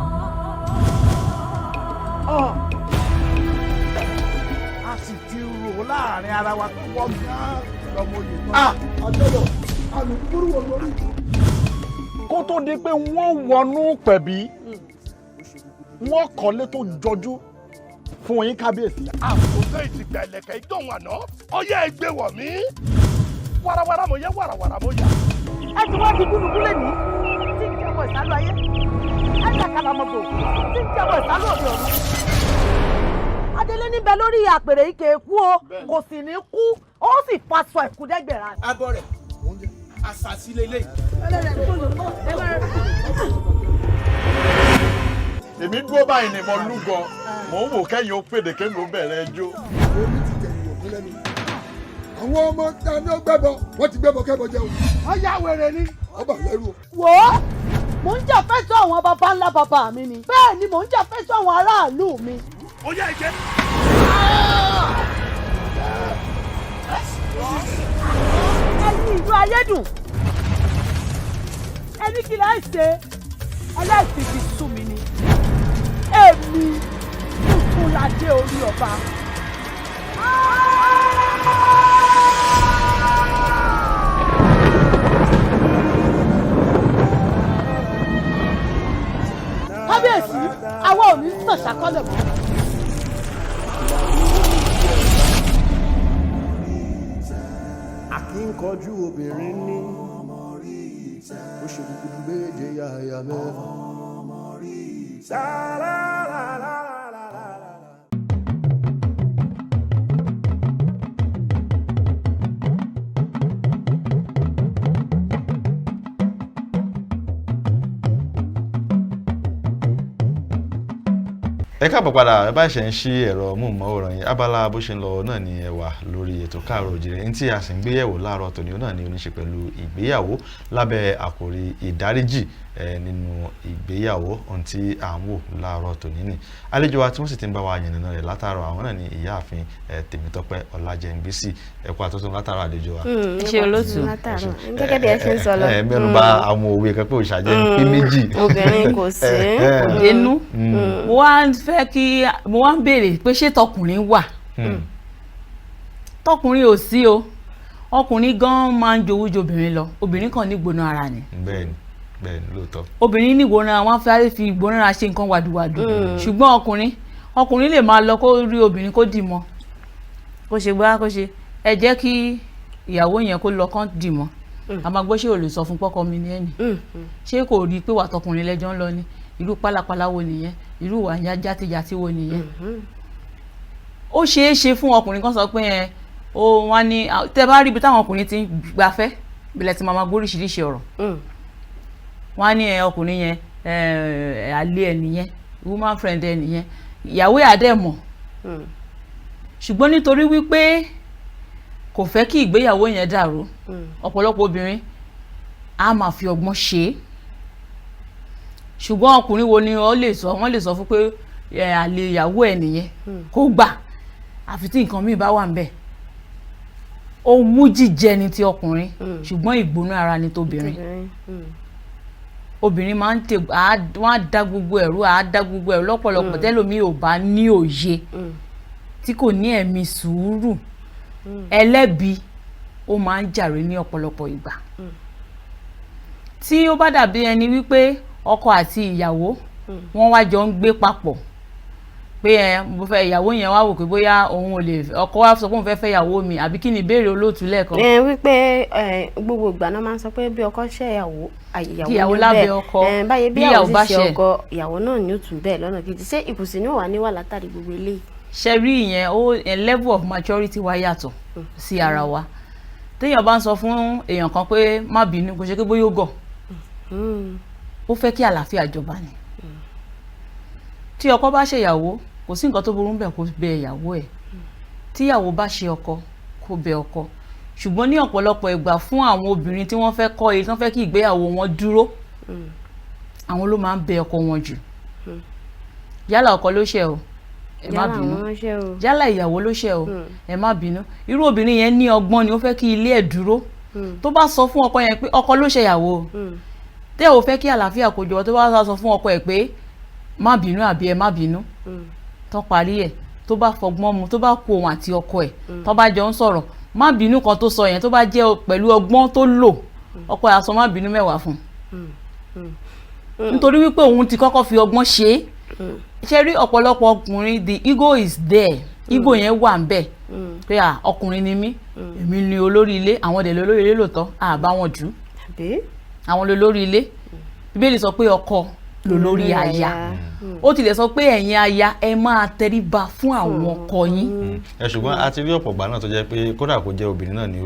a sì ti rò láàrin ara wa tó wọ́n gan-an lọ́mọ yìí náà. àjọyọ̀ alùpùpù wọ̀ lórí. kó tó di pé wọ́n wọnú pẹ̀bí wọ́n kọ́lé tó jọjú fún yín kábíyèsí. àkókò ìtìgbà ẹ̀lẹ́kẹ̀ ìdóhùn àná ọyẹ́ ẹgbẹ́ wọ̀ mí. warawara mo yẹ warawara mo yà. ẹ ti wá di gúdúgú lẹ́nu tí ń jẹ́wọ́ ìsálú ayé ẹ jàkàlà mọ̀gbò tí ń jẹ́wọ́ ìsálú òde ọ̀run. adélé níbẹ̀ lórí àpèrè ike kú o kò sì ní kú ó sì faṣọ ẹ̀kúndẹ́gbẹ̀rà. abọ́ rẹ̀ oúnjẹ àṣàṣì lélẹ̀. èmi dúró báyìí ni mo lúgọ mò ń wò kẹ́yìn ó pèdè kémi ó bẹ̀rẹ̀ ẹjọ́. omi ti tẹ̀yìn òkú lẹ́nu àwọn ọmọ tani ó gbẹ́bọ wọ́n ti gbẹ́bọ kẹ́bọ jẹun. ọyá wèrè ni. ọba lẹ́rù. wò ó mò ń jà fẹ́tọ́ àwọn baba ńlá baba mi ni bẹ́ẹ̀ ni mò ń jà fẹ́tọ́ àwọn aráàlú mi. ó yá ìjẹ́. ẹ̀yin ìlú ayédùn ẹni kí láì ṣe ẹlẹ́sìn ti sú mi ni èmi tuntun ládé orí ọba. kábíyèsí àwa ò ní sàn ṣàkọlẹ̀ mọ́. akíkanjú obìnrin ní ó ṣe kúkúrú méje yàyà mẹ́fà. ẹ káàbọ̀ padà ẹ bá ṣe ń ṣí ẹ̀rọ móhùnmáwòrán yìí abala bó ṣe ń lọ náà ni ẹ wà lórí ètò Káàárọ̀ Oòjíire ní tí a sì ń gbéyẹ̀wò láàárọ̀ tòní náà ni ó ní ṣe pẹ̀lú ìgbéyàwó lábẹ́ àkòrí ìdáríjì nínú ìgbéyàwó ohun tí à ń wò láàárọ̀ tòní ni àlejò wa tí wọ́n sì ti ń bá wa yànnàná rẹ̀ látàárọ̀ àwọn náà ni ìyáàfin Tèmítọ́pẹ́ Ọlájẹ́ngbésì ẹ kú àtúntò látàárọ̀ àlejò wa. ṣe olóòtú gẹ́gẹ́ bí ẹ ṣe ń sọ lọ. mẹ́nu bà àwọn òwe kan pé òòṣà jẹ́ pé méjì. obìnrin kò sí. dénú mo wá ń béèrè pé ṣé tọkùnrin wà tọkùnrin ò sí o ọkùnrin gan máa ń jowú ju obìnrin lọ obìnrin kan ní ìgbóná ara ni. bẹ́ẹ̀ni lóòótọ́. obìnrin ní ìgbóná wọn fẹ́ẹ́ fi ìgbóná ara ṣe nǹkan wàdùwàdù ṣùgbọ́n ọkùnrin lè máa lọ kó rí obìnrin kó dì mọ́ kó ṣe gbá kó ṣe ẹ jẹ́ kí ìyàwó yẹn kó lọ kán dì mọ́ a máa gbọ́ ṣé o lè sọ fún pọ́kọ mi ní ẹ̀nì ṣé kò rí i pé wà tọkùnrin lẹ́jọ́ ń lọ ni irú pálapàla wo nìyẹn irú ìwà játijàti wo nìyẹn ó ṣeé ṣe fún ọkùnrin kan sọ pé wọn ní tẹ bá rí ibi táwọn ọkùnrin ti ń gbafẹ́ ìbílẹ̀ tí màmá gbóríṣiríṣi ọ̀rọ̀ wọn ní ọkùnrin yẹn àlè ẹ̀ nìyẹn woman friend ẹ̀ nìyẹn ìyàwó àdẹ̀mọ̀ ṣùgbọ́n nítorí wípé kò fẹ́ kí ìgbéyàwó yẹn dàrú ọ̀pọ̀lọpọ̀ obìnrin á máa fi ọgbọ́n ṣe é ṣùgbọ́n ọkùnrin wo ni wọ́n lè sọ fún pé àlè ìyàwó ẹ̀ nìyẹn kó gbà àfi tí nǹkan míì bá wà ńbẹ̀ owú jíjẹ ni ti ọkùnrin ṣùgbọ́n ìgbóná ara ni tóbìnrin obìnrin máa ń wọ́n á dá gbogbo ẹ̀rú lọ́pọ̀lọpọ̀ tẹ́lòmíì ò bá ní òye tí kò ní ẹ̀mí sùúrù ẹlẹ́bi ó máa ń jàre ní ọ̀pọ̀lọpọ̀ ìgbà tí ó bá dàbí ẹni wípé ọkọ àti ìyàwó wọ́n wá jọ ń gbé papọ̀ pé mo fẹ́ ìyàwó yẹn wá wò pé bóyá òun ò lè ọkọ wá sọ pé òun fẹ́ fẹ́ ìyàwó mi àbí kí ni ìbéèrè olóòtú lẹ́ẹ̀kan. wípé gbogbo ìgbà náà máa ń sọ pé bí ọkọ ṣe ìyàwó lábẹ́ ọkọ báyìí bí ìyàwó bá ṣe ọkọ ìyàwó náà ní òtún bẹ́ẹ̀ lọ́nà kejì ṣé ìkùnsínú wà níwà látàrí gbogbo eléyìí. ṣe rí ìyẹn level of maturity wa yàtọ̀ sí ara wa téèyàn bá ń sọ fún èèyàn kan pé má bínú kò ṣe pé bóyá ó gọ̀ ó fẹ́ kí àlàáfíà jọba ni tí ọkọ bá ṣe ìyàwó kò sí nǹkan tó burú bẹ́ẹ̀ kó bẹ ìyàwó ẹ̀ tíyàwó bá ṣe ọkọ kó bẹ ọkọ ṣùgbọ́n ní ọ̀pọ̀lọpọ̀ ìgbà fún àwọn obìnrin tí wọ́n fẹ́ kọ́ èyí tí wọ́n fẹ́ kí ìgbéyàwó wọn dúró àwọn ló máa ń bẹ ọkọ wọn jù yálà ọkọ ló ṣe o ẹ má bínú yálà ìyàwó ló ṣe o ẹ má bínú irú obìnrin yẹn ní ọgbọ́n ni ó fẹ́ kí ilé ẹ̀ dúró tó bá sọ fún ọkọ yẹn pé ọkọ ló ṣe ìyàwó tẹ́ ò fẹ́ kí àlàáfíà kó jọ tó bá sọ fún ọkọ ẹ̀ pé má bínú àbí ẹ má bínú tó parí ẹ̀ tó bá fọgbọ́n mu tó bá kó òun àti ọkọ ẹ̀ tó bá jọ ń sọ̀rọ̀ má bínú kan tó sọ yẹn tó bá jẹ́ pẹ̀lú ọgbọ́n tó lò ọkọ ẹ̀ á sọ má bínú 10 fún nítorí wípé òun ti kọ́kọ́ fi ọgbọ́n ṣe é ṣe rí ọ̀pọ̀lọpọ̀ ọkùnrin the ego is there ego yẹn wà ń bẹ̀ pé ọkùnrin ni mí èmi ni olórí ilé àwọn dẹ̀ lólórí ilé lóòótọ́ àbá wọn jù àwọn lólórí ilé Bíbélì sọ pé ọkọ lólórí aya ó tilẹ̀ sọ pé ẹ̀yin aya ẹ máa tẹríba fún àwọn ọkọ yín. ṣùgbọ́n a ti rí ọ̀pọ̀ ìgbà náà tó jẹ́ pé kódà kó jẹ́ obìnrin náà ni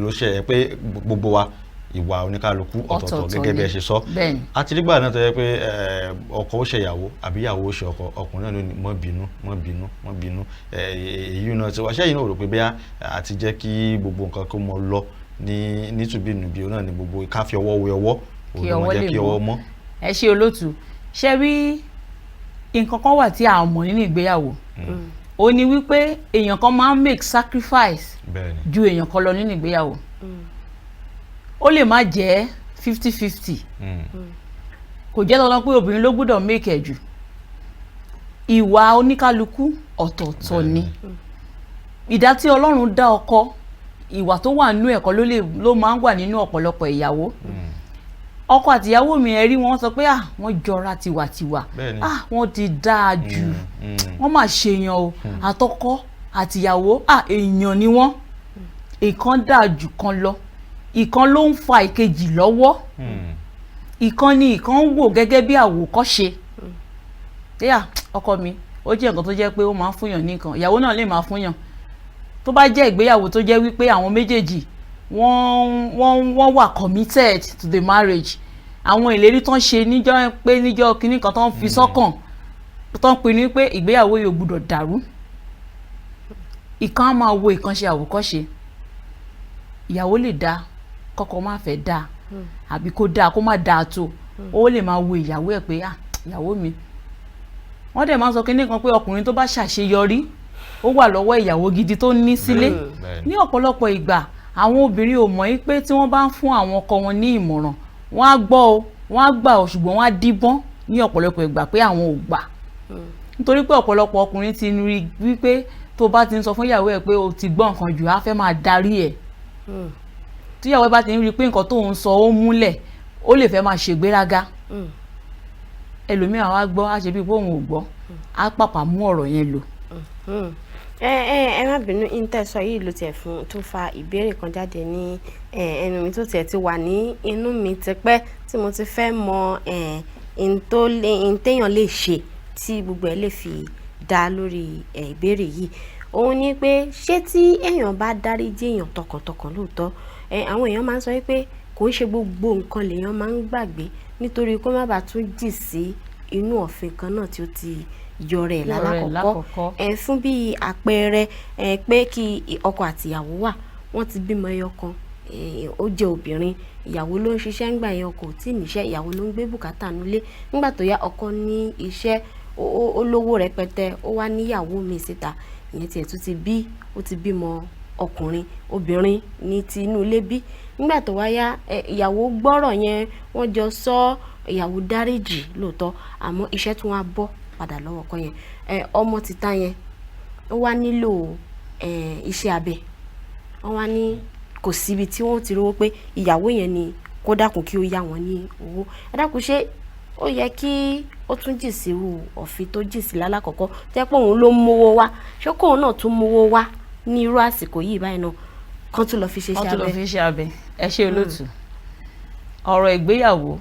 ló ṣe é pé gbogbo wa ìwà oníkálukú ọ̀tọ̀ọ̀tọ̀ gẹ́gẹ́ bí ẹ ṣe sọ a ti rí gbà náà tó jẹ́ pé ọkọ ó ṣe ìyàwó àbí ìyàwó ó ṣe ọkọ ọkùnrin náà ló ní mọ́ bínú èyí náà ti wá ṣẹ́yìn náà rò pé bẹ́ẹ̀ àti jẹ́ kí gbogbo nǹkan kó mọ lọ ní tùbínùbí náà ni gbogbo ká fi ọwọ́ wẹ ọwọ́ òun jẹ́ kí ọwọ́ mọ́. ẹ ṣe olóòtú ṣe rí nǹkan kan wà tí a mọ̀ nínú ìgbéyàwó ó ní wípé èèyàn kan máa ń make sacrifice ju èèyàn kan lọ nínú ìgbéyàwó ó lè má jẹ́ 50-50 kò jẹ́ dandan pé obìnrin ló gbọ́dọ̀ make ẹ̀ jù ìwà oníkálukú ọ̀tọ̀ọ̀tọ̀ ni ìdá tí Ọlọ́run dá ọkọ ìwà tó wà nínú ẹ̀kọ́ ló máa ń wà nínú ọ̀pọ̀lọpọ̀ ìyàwó ọkọ àtìyàwó mi ẹ rí wọn sọ pé wọ́n jọra tiwàtiwà wọ́n ti dáa jù wọ́n máa ṣèyàn o àtọkọ àtìyàwó èèyàn ni wọ́n ìkan dáa jù kan lọ ìkan ló ń fa ìkejì lọ́wọ́ ìkan ni ìkan ń wò gẹ́gẹ́ bí àwòkọ́ṣe ọkọ mi ó jẹ́ nǹkan tó jẹ́ pé ó máa ń fúnyàn ní nǹkan ìyàwó náà lè máa fúnyàn tó bá jẹ́ ìgbéyàwó tó jẹ́ wípé àwọn méjèèjì wọ́n wà committed to the marriage àwọn ìlérí tó ń ṣe níjọ́ kínní kan tó ń fi sọ́kàn tó ń pinnu pé ìgbéyàwó yóò gbúdọ̀ dàrú ìkan á máa wo ìkan ṣe àwòkọ́ṣe ìyàwó lè dáa kọ́kọ́ má fẹ́ dáa àbí kó dáa kó má dáa tó ó lè máa wo ìyàwó ẹ̀ pé ìyàwó mi wọ́n dẹ̀ máa ń sọ kínní kan pé ọkùnrin tó bá ṣàṣeyọrí ó wà lọ́wọ́ ìyàwó gidi tó ní sílé ní ọ̀pọ̀lọpọ̀ ìgbà àwọn obìnrin ò mọ̀ pé tí wọ́n bá ń fún àwọn ọkọ wọn ní ìmọ̀ràn wọ́n á gbọ́ o wọ́n á gbà o ṣùgbọ́n wọ́n á díbọ́n ní ọ̀pọ̀lọpọ̀ ìgbà pé àwọn ò gbà nítorí pé ọ̀pọ̀lọpọ̀ ọkùnrin ti rí wípé tó bá ti ń sọ fún ìyàwó ẹ̀ pé o ti gbọ́ nǹkan jù á fẹ́ máa darí ẹ̀ tí ìyàwó ẹ̀ bá ti ń rí pé nǹkan tó ń sọ ó múlẹ̀ ó lè fẹ́ máa ṣègbéraga ẹlòmíràn wá gbọ́ á ṣe bí pé òun ò gbọ́ á pàpà mú ọ̀rọ̀ yẹn lò. ẹ má bínú intẹsọ yìí ló tiẹ̀ fún tó fa ìbéèrè kan jáde ní ẹnu mi tó tiẹ̀ ti wà ní inú mi tipẹ́ tí mo ti fẹ́ mọ téèyàn lè ṣe tí gbogbo ẹ̀ lè fi dá lórí ìbéèrè yìí. Òun ni pé ṣé tí èèyàn bá dáríjì èèyàn tọkàntọkàn lóòótọ́ àwọn èèyàn máa ń sọ pé kò ń ṣe gbogbo nǹkan lèèyàn máa ń gbàgbé nítorí kó má bàa tún jì sí inú ọ̀fìn kan náà tí ó ti yọ rẹ̀ lálákọ̀ọ́kọ́ fún bí àpẹẹrẹ pé kí ọkọ àti ìyàwó wà wọ́n ti bímọ ẹyọ kan ó jẹ́ obìnrin ìyàwó ló ń ṣiṣẹ́ ńgbà yẹn ọkọ ò tí ì níṣẹ́ ìyàwó ló ń gbé bùkátà nulẹ̀ nígbà tó yá ọkọ ní iṣẹ́ ó lówó rẹpẹtẹ ó wá níyàwó mi síta ìyẹn tiẹ̀ tún ti bímọ ọkùnrin obìnrin ní ti inú ilé bí nígbà tó wáyá ìyàwó gbọ́rọ̀ yẹn wọ́n jọ sọ ìyàwó dáríjì lóòótọ́ àmọ́ iṣẹ́ tí wọ́n á bọ́ padà lọ́wọ́ ọkọ yẹn ọmọ títà yẹn ó wá nílò iṣẹ́ abẹ wọ́n wá ní kò síbi tí wọ́n ti rówó pé ìyàwó yẹn ni kó dákun kí ó yá wọn ní owó ẹ dákun ṣé ó yẹ kí ó tún jì sí irú ọ̀fìn tó jì sí lálákọ̀ọ́kọ́ tẹ́ pé òun ló mówó wá ṣé kóun náà tún mówó wá ní irú àsìkò yìí báyìí náà kán tún lọ fi ṣe iṣẹ́ abẹ. kán tún lọ fi ṣe abẹ ẹ ṣe olóòtú ọ̀rọ̀ ìgbéyàwó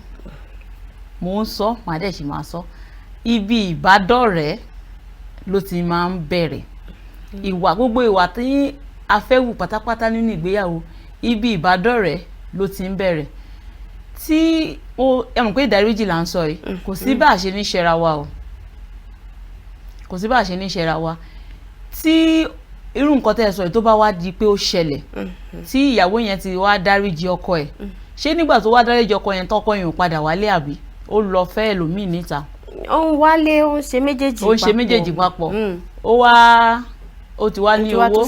mò ń sọ màá dẹ̀ sì máa sọ ibi ìbádọ́rẹ̀ẹ́ ló ti máa ń bẹ̀rẹ̀ gbogbo ìwà tí a fẹ́ wù pátápátá nínú ìgbéyàwó ibi ìbádọ́rẹ̀ẹ́ ló ti ń bẹ̀rẹ̀ tí ẹ mọ̀ pé ìdáríjì là ń sọ yìí kò sí bá a ṣe ní ṣẹra wa o kò sí bá a ṣe ní ṣẹra wa tí irú nǹkan tẹ́ ẹ sọ yìí tó bá wá di pé ó ṣẹlẹ̀ tí ìyàwó yẹn ti wá dáríjì ọkọ ẹ̀ ṣé nígbà tó wá dáríjì ọkọ yẹn tọkọ yẹn ò padà wálé àbí ó lọ fẹ́ ẹlòmíì níta. ó ń wálé ó ń ṣe méjèèjì papọ̀ ó ti wá ní owó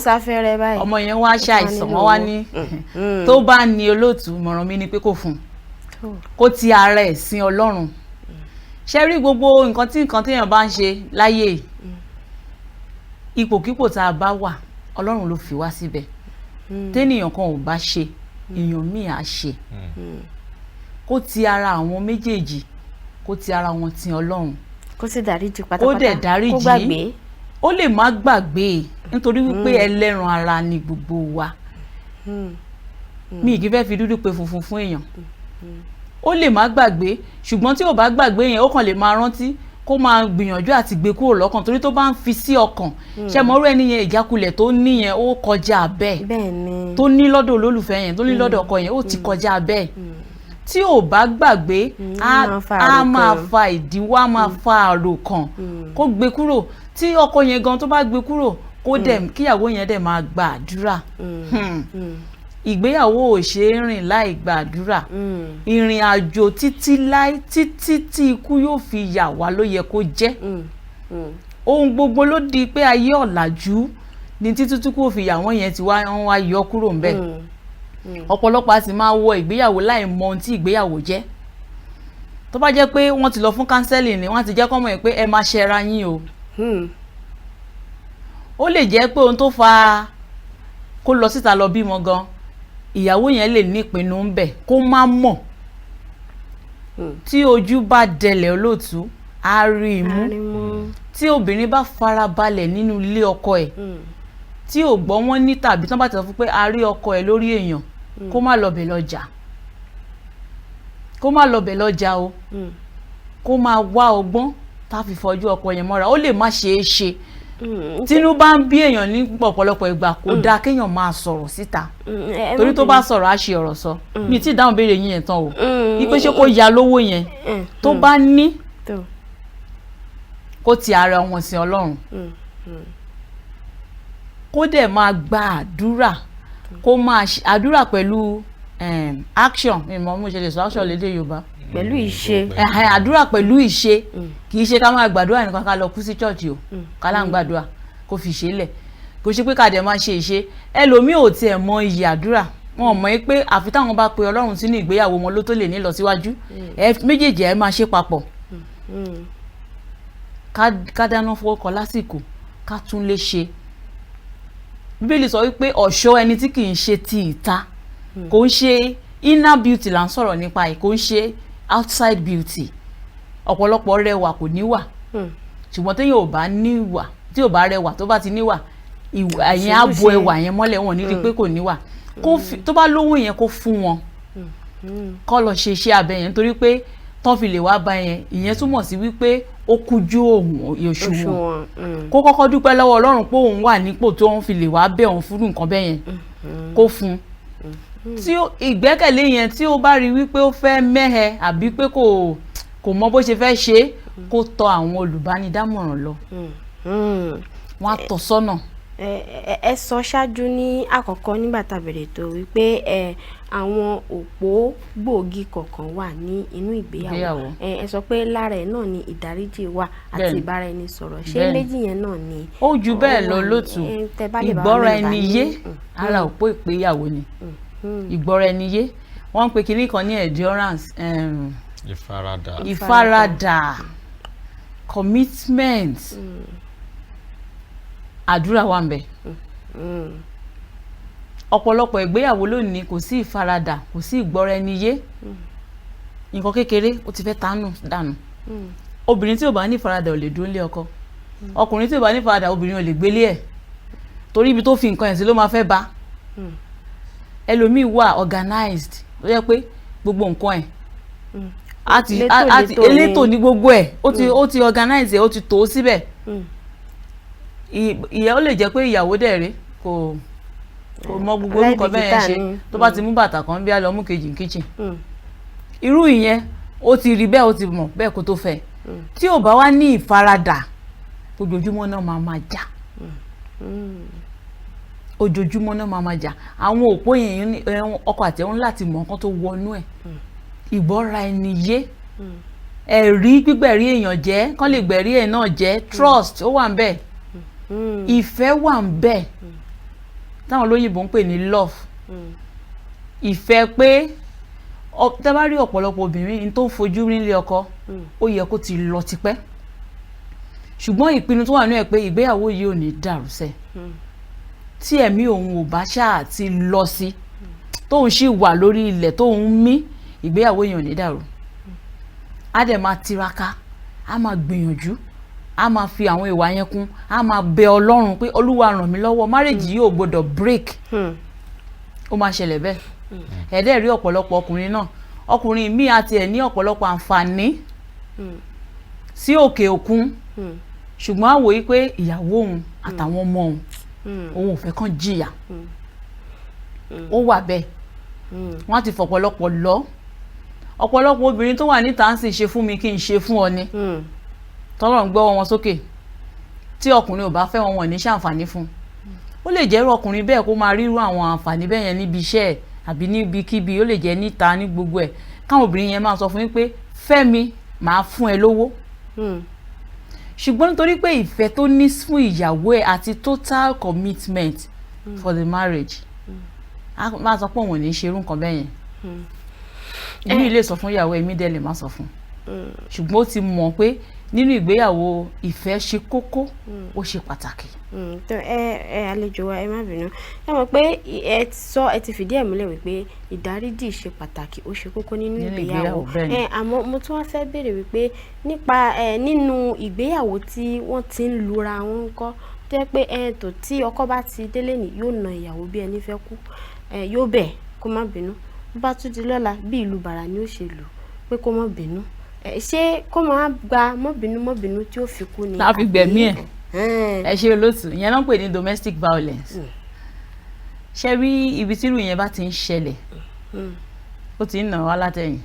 ọmọ yẹn wá ṣàìsàn wọ́n wá ní tó bá ní olóòtú mọ̀ràn mi ni pé kò fún kó ti ara ẹ̀ sin Ọlọ́run ṣe rí gbogbo nǹkan téèyàn bá ń ṣe láyé ipòkípò tá a bá wà Ọlọ́run ló fi wá síbẹ̀ téèyàn kan ò bá ṣe èèyàn míì á ṣe kó ti ara àwọn méjèèjì kó ti ara wọn tin Ọlọ́run kó sì dáríjì pátápátá ó dẹ̀ dáríjì ó lè má gbàgbé nítorí wípé ẹlẹ́ran ara ni gbogbo wa mi kì í fẹ́ fi dúdú pe funfun fún èèyàn ó lè má gbàgbé ṣùgbọ́n tí ò bá gbàgbé yẹn ó kàn lè máa rántí kó máa gbìyànjú àti gbé kúrò lọ́kàn torí tó bá ń fi sí ọkàn ṣe mọ́rú ẹni yẹn ìjákulẹ̀ tó ní yẹn ó kọjá bẹ́ẹ̀ tó ní lọ́dọ̀ olólùfẹ́ yẹn tó ní lọ́dọ̀ ọkọ yẹn ó ti kọjá bẹ́ẹ̀ tí ò bá gbàgbé á máa fa ìdíwọ́ á máa fa àròkàn kó gbé kúrò tí ọkọ yẹn gan tó bá gbé kúrò kó dẹ̀ kíyàwó yẹn dẹ̀ máa gba àdúrà ìgbéyàwó ò ṣe é rìn láì gba àdúrà ìrìn àjò títí láì títí tí ikú yóò fi yà wá ló yẹ kó jẹ́ ohun gbogbo ló di pé ayé ọ̀làjú ni títí tí kò fi yà wọ́n yẹn ti wá yọ kúrò ńbẹ̀ ọ̀pọ̀lọpọ̀ a sì máa wọ ìgbéyàwó láì mọ ohun tí ìgbéyàwó jẹ́ tó bá jẹ́ pé wọ́n ti lọ fún counseling ni wọ́n ti jẹ́ kọ́mọ̀ pé ẹ máa ṣẹra yín o ó lè jẹ́ pé ohun tó fa kó lọ síta lọ bímọ gan ìyàwó yẹn lè ní ìpinnu ń bẹ̀ kó má mọ̀ tí ojú bá dẹlẹ̀ olóòtú á rí imú tí obìnrin bá farabalẹ̀ nínú ilé ọkọ ẹ̀ tí ò gbọ́ wọ́n ní tàbí tán bá ti sọ fún pé a rí ọkọ ẹ̀ lórí èèyàn kó má lọ bẹ̀ lọ́jà o kó máa wá ọgbọ́n tá fi fọjú ọkọ yẹn mọ́ra ó lè má ṣeé ṣe tínú bá ń bí èèyàn ní ọ̀pọ̀lọpọ̀ ìgbà kò dáa kéèyàn máa sọ̀rọ̀ síta torí tó bá sọ̀rọ̀ á ṣe ọ̀rọ̀ sọ mi tí dáhùn béèrè yín yẹn tán o wípé ṣé kó ya lówó yẹn tó bá ní kó ti ara wọn sin Ọlọ́run kó dẹ̀ máa gba àdúrà kó máa àdúrà pẹ̀lú action ìmọ̀ mo ṣe lè sọ action lédè Yorùbá pẹ̀lú ìṣe àdúrà pẹ̀lú ìṣe kì í ṣe ká máa gbàdúrà nìkan ká lọ kú sí chọ́ọ̀chì o ká lá ń gbàdúrà kó fi ṣe lẹ̀ kò ṣe pé ká dẹ̀ máa ṣe ìṣe ẹlòmíì ò tiẹ̀ mọ iyì àdúrà wọn ò mọ̀ pé àfi táwọn bá pe Ọlọ́run sínú ìgbéyàwó wọn ló tó lè ní lọ síwájú méjèèjì ẹ máa ṣe papọ̀ ká dáná fọwọ́kọ lásìkò ká tún lè ṣe Bíbélì sọ wípé ọ̀ṣọ́ ẹni tí kì í ṣe ti ìta kò ń ṣe inner beauty là ń sọ̀rọ̀ nípa ẹ̀, kò ń ṣe outside beauty. Ọ̀pọ̀lọpọ̀ rẹwà kò níwà ṣùgbọ́n téèyàn ò bá níwà, tí ò bá rẹwà tó bá ti níwà, ìwà yẹn á bo ẹwà yẹn mọ́lẹ̀, wọn ní rí pé kò níwà. Tó bá lówó yẹn kó fún wọn kó lọ ṣe iṣẹ́ abẹ yẹn, torí pé tán fi lè wá bá yẹn, ìyẹn túmọ̀ sí wípé ó kújú òṣùwọ̀n. Kó kọ́kọ́ dúpẹ́ lọ́wọ́ Ọlọ́run pé òun wà nípò tó ń fi lè wá bẹ̀ òun fún nǹkan bẹ́ẹ̀ yẹn kó fún. Tí ìgbẹ́kẹ̀lé yẹn tí ó bá rí wípé ó fẹ́ mẹ́hẹ àbí pé kò mọ bó ṣe fẹ́ ṣe, kó tọ̀ àwọn olùbánidámọ̀ràn lọ, wọ́n á tọ́ sọ́nà. Ẹ sọ ṣáájú ní àkọ́kọ́ nígbà tá a bẹ̀rẹ̀ tó wípé àwọn òpó gbòógì kọ̀ọ̀kan wà ní inú ìgbéyàwó. Ẹ sọ pé lára ẹ̀ náà ni ìdáríjì wà àti ìbáraẹnisọ̀rọ̀. Ṣé méjì yẹn náà ni? Ó ju bẹ́ẹ̀ lọ lótú. Ìgbọ́ra ẹni yé ara òpó ìgbéyàwó ni. Ìgbọ́ra ẹni yé, wọ́n ń pe kinní kan ní endurance, ìfaradà, commitment. Àdúrà wà ńbẹ̀. Ọ̀pọ̀lọpọ̀ ìgbéyàwó lónìí kò sí ìfaradà, kò sí ìgbọ́ra ẹni yé. Nǹkan kékeré ó ti fẹ́ dànù. Obìnrin tí ò bá ní ìfaradà ò lè dúró nílé ọkọ. Ọkùnrin tí ò bá ní ìfaradà, obìnrin ò lè gbélé ẹ̀, torí ibi tó fi nǹkan ẹ̀ sí ló máa fẹ́ bá. Ẹlòmíì wà organized tó yẹ pé gbogbo nǹkan ẹ̀ elétò ní gbogbo ẹ̀, ó ti organize ẹ̀, ó ti tò ó síbẹ̀. Ìyẹn ó lè jẹ́ pé ìyàwó dẹ̀rẹ́ kò mọ gbogbo orúkọ bẹ́ẹ̀ yẹn ṣe, tó bá ti mú bàtà kan bí a lọ mú kejì ní kitchen. Irú ìyẹn ó ti rí bẹ́ẹ̀, ó ti mọ̀ bẹ́ẹ̀ kó tó fẹ́. Tí ò bá wá ní ìfaradà, ojoojúmọ́ náà máa jà. Ojoojúmọ́ náà máa jà. Àwọn òpó yẹn ọkọ àti ẹ̀hún láti mọ̀ nǹkan tó wọnú ẹ̀. Ìgbọ́ra ẹni yé, ẹ̀rí gbígbẹ̀rí èèyàn jẹ́, kán lè gbẹ̀rí ẹ̀ náà jẹ́, trust ó wà ń bẹ̀. Ìfẹ́ wà ń bẹ̀ táwọn olóyìnbó ń pè ní love. Ìfẹ́ pé tẹ́ bá rí ọ̀pọ̀lọpọ̀ obìnrin tó ń fojú rí nílé ọkọ, ó yẹ kó ti lọ tipẹ́, ṣùgbọ́n ìpinnu tó wà nínú ẹ̀ pé ìgbéyàwó yìí ò ní dàrú sẹ́, tí ẹ̀mí òun ò bá ṣáà ti lọ sí, tóun sì wà lórí ilẹ̀ tóun mí, ìgbéyàwó yìí ò ní dàrú. Á dẹ̀ máa tiraka, á máa gbìyànjú, a máa fi àwọn ìwà yẹn kún, a máa bẹ Ọlọ́run pé Olúwa ràn mí lọ́wọ́, marriage yìí ò gbọdọ̀ break. Ó máa ṣẹlẹ̀ bẹ́ẹ̀. Ẹ̀dẹ̀ rí ọ̀pọ̀lọpọ̀ ọkùnrin náà, ọkùnrin míì àti ẹ̀ ní ọ̀pọ̀lọpọ̀ àǹfààní sí òkè òkun, ṣùgbọ́n á wò yí pé ìyàwó òun àtàwọn ọmọ òun ò fẹ́ kán jìyà. Ó wà bẹ́ẹ̀. Wọ́n ti fọ̀pọ̀lọpọ̀ lọ. Ọ̀pọ̀lọpọ̀ obìnrin tó wà níta ń sì ṣe fún mi kí n ṣe fún ọ ni. Tọ́lọ́run gbọ́ wọn sókè, tí ọkùnrin ò bá fẹ́ wọn ní ṣàǹfààní fún. Ó lè jẹ́ ọkùnrin bẹ́ẹ̀ kó máa rírú àwọn àǹfààní bẹ́ẹ̀ yẹn níbi iṣẹ́ ẹ̀ àbí níbikíbi, ó lè jẹ́ níta ní gbogbo ẹ̀, káwọn obìnrin yẹn máa sọ fún yín pé fẹ́ mi, màá fún ẹ lówó. Ṣùgbọ́n nítorí pé ìfẹ́ tó ní fún ìyàwó ẹ̀ àti total commitment for the marriage, a máa sọ pé òun ò ní ṣerú nǹkan bẹ́ẹ̀ yẹn. Èmi lè sọ fún ìyàwó ẹ̀, èmi dẹ̀ lè má sọ fún. Ṣùgbọ́n ó ti mọ̀ pé nínú ìgbéyàwó ìfẹ́ ṣe kókó, ó ṣe pàtàkì. Àlejò wa, ẹ má bínú. Ẹ mọ̀ pé ẹ ti fìdí ẹ̀ múlẹ̀ wípé ìdáríjì ṣe pàtàkì, ó ṣe kókó nínú ìgbéyàwó. Àmọ́ mo tún wá fẹ́ béèrè wípé nípa nínú ìgbéyàwó tí wọ́n ti ń lura wọn ńkọ́, tó yẹ pé tí ọkọ bá ti délé ní yóò na ìyàwó bí ẹni fẹ́ kú, yóò bẹ̀ kó má bínú, bó bá tún di lọ́la bí ìlú bàrà ni ó ṣe lù pé kó má bínú. Ṣé kó máa gba mọ́bìnú tí ó fi kú ni? Láfi gbẹ̀mí ẹ̀. Ẹ ṣe olóòtú, ìyẹn náà ń pè ní domestic violence. Ṣé rí ibi tí irú yẹn bá ti ń ṣẹlẹ̀, ó ti ń nà wá látẹ̀yìn,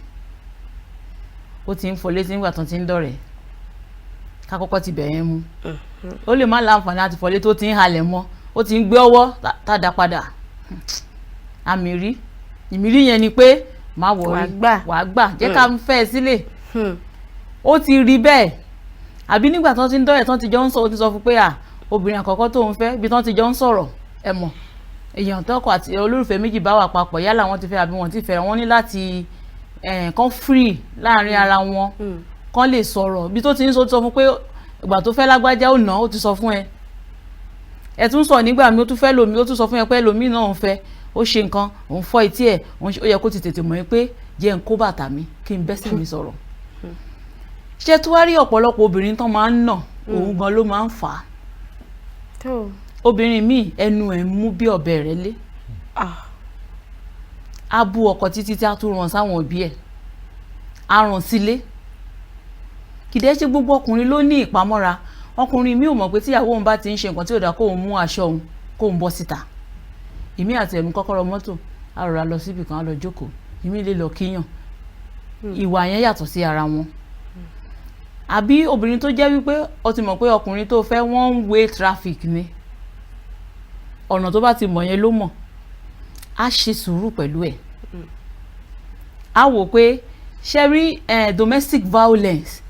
ó ti ń fọ létí nígbà tó ti ń dọ̀rẹ́, ká kọ́kọ́ ti bẹ̀ yẹn mú. Ó lè má láǹfààní àti fọ létí, ó ti ń halẹ̀ mọ́, ó ti ń gbé ọwọ́ tá dá padà. Ìmírí yẹn ni pé má wọrí, wàá gbà, jẹ́ ká fẹ́ ẹ sílẹ̀. Ó ti rí bẹ́ẹ̀. Àbí nígbà tán ti ń dọ̀rẹ́ tán ti jọ ń sọ, ó ti sọ fún pé obìnrin àkọ́kọ́ tó ń fẹ́ bí tán ti jọ ń sọ̀rọ̀, ẹ mọ̀, èèyàn tọkọ àti olólùfẹ́ méjì bá wà papọ̀, yálà wọ́n ti fẹ́ àbí wọ́n ti fẹ́, wọ́n ní láti kán free láàrin ara wọn, kán lè sọ̀rọ̀. Bí tó ti ń sọ fún pé ìgbà tó fẹ́ lágbájá ó nà, ó ti sọ fún ẹ. ẹ tún sọ nígbà mi ó tún fẹ́ lòmí ó tún sọ fún yẹn pé lòmí náà ń fẹ́ ó ṣe nǹkan òun fọ́ etí ẹ̀ ó yẹ kó ti tètè mọ̀ pé jẹ́ n kó bàtà mi kí n bẹ́sẹ̀ mi sọ̀rọ̀ ṣé tó wá rí ọ̀pọ̀lọpọ̀ obìnrin tán máa ń nà òun gan ló máa ń fà á obìnrin míì ẹnu ẹ̀ mú bí ọ̀bẹ rẹ̀ lé á bú ọkọ títí tí a tún ràn sáwọn òbí ẹ̀ á ràn sílé kìdẹ́ ṣe gbogbo ọkùnrin ló ní ìpamọ́ra ọkùnrin mi ò mọ̀ pé tíyàwó òun bá ti ń ṣe nǹkan tí ò dáa kóun mú aṣọ òun kóun bọ́ síta ìmí àti ẹ̀mú kọ́kọ́rọ́ mọ́tò á rọra lọ síbì kan á lọ jókòó ìmí lè lọ kíyàn ìwà yẹn yàtọ̀ sí ara wọn àbí obìnrin tó jẹ́ wípé ó ti mọ̀ pé ọkùnrin tó fẹ́ one way traffic ni ọ̀nà tó bá ti mọ̀ yẹn ló mọ̀ á ṣe sùúrù pẹ̀lú ẹ̀ á wò pé ṣe rí domestic violence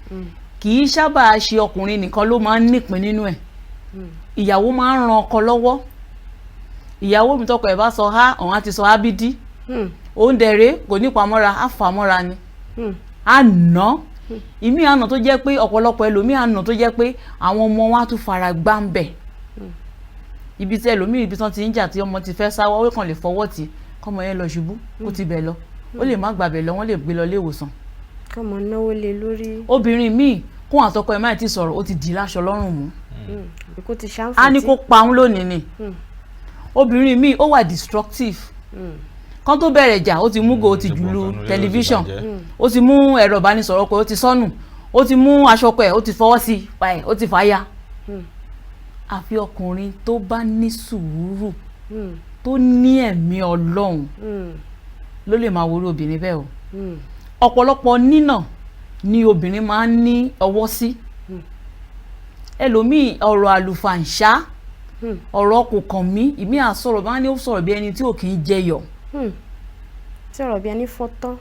kì í sábà ṣe ọkùnrin nìkan ló máa ń nípìn nínú ẹ̀ ìyàwó máa ń ran ọkọ lọ́wọ́ ìyàwó mi tọkọ ẹ̀ bá sọ ha òun á ti sọ ábídí òun dẹ̀rẹ̀ kò ní pamọ́ra á fà mọ́ra ni á nà ìmí àná tó jẹ́ pé ọ̀pọ̀lọpọ̀ ẹlòmí àná tó jẹ́ pé àwọn ọmọ wa tún fara gbá ń bẹ̀ ibi tí ẹlòmí ibi tán ti ń jà tí ọmọ ti fẹ́ sáwọ́ ó kàn lè fọwọ́ tì kọ́mọ yẹn lọ ṣubú ó ti bẹ̀ lọ ó lè má gbàbẹ̀ lọ wọ́n lè gbé lọ ilé ìwòsàn kọ́mọ náwó lé lórí obìnrin míì kún àtọkọ ẹ̀ máa ti sọ̀rọ̀ ó ti dì í láṣọ lọ́rùn mú kó ti ṣàǹfààní á ní kó pa òun lónìí ni obìnrin míì ó wà destructive kan tó bẹ̀rẹ̀ jà ó ti mú go ó ti jùlù tẹlifíṣàn ó ti mú ẹ̀rọ ìbánisọ̀rọ̀ pé ó ti sọnù ó ti mú aṣọ pẹ̀ ó ti fọwọ́ sí pa ẹ̀ ó ti fàya àfi ọkùnrin tó bá ní sùúrù tó ní ẹ̀mí Ọlọ́run ló lè máa wòrú obìnrin bẹ́ẹ̀ o ọ̀pọ̀lọpọ̀ nínà ni obìnrin máa ń ní ọwọ́ sí ẹlòmíì ọ̀rọ̀ àlùfàǹṣá ọ̀rọ̀ kò kàn mí ìmí àsọ̀rọ̀ bá ní ó sọ̀rọ̀ bí ẹni tí ò kì í jẹyọ̀ tí ọ̀rọ̀ bí ẹni fọ́tọ́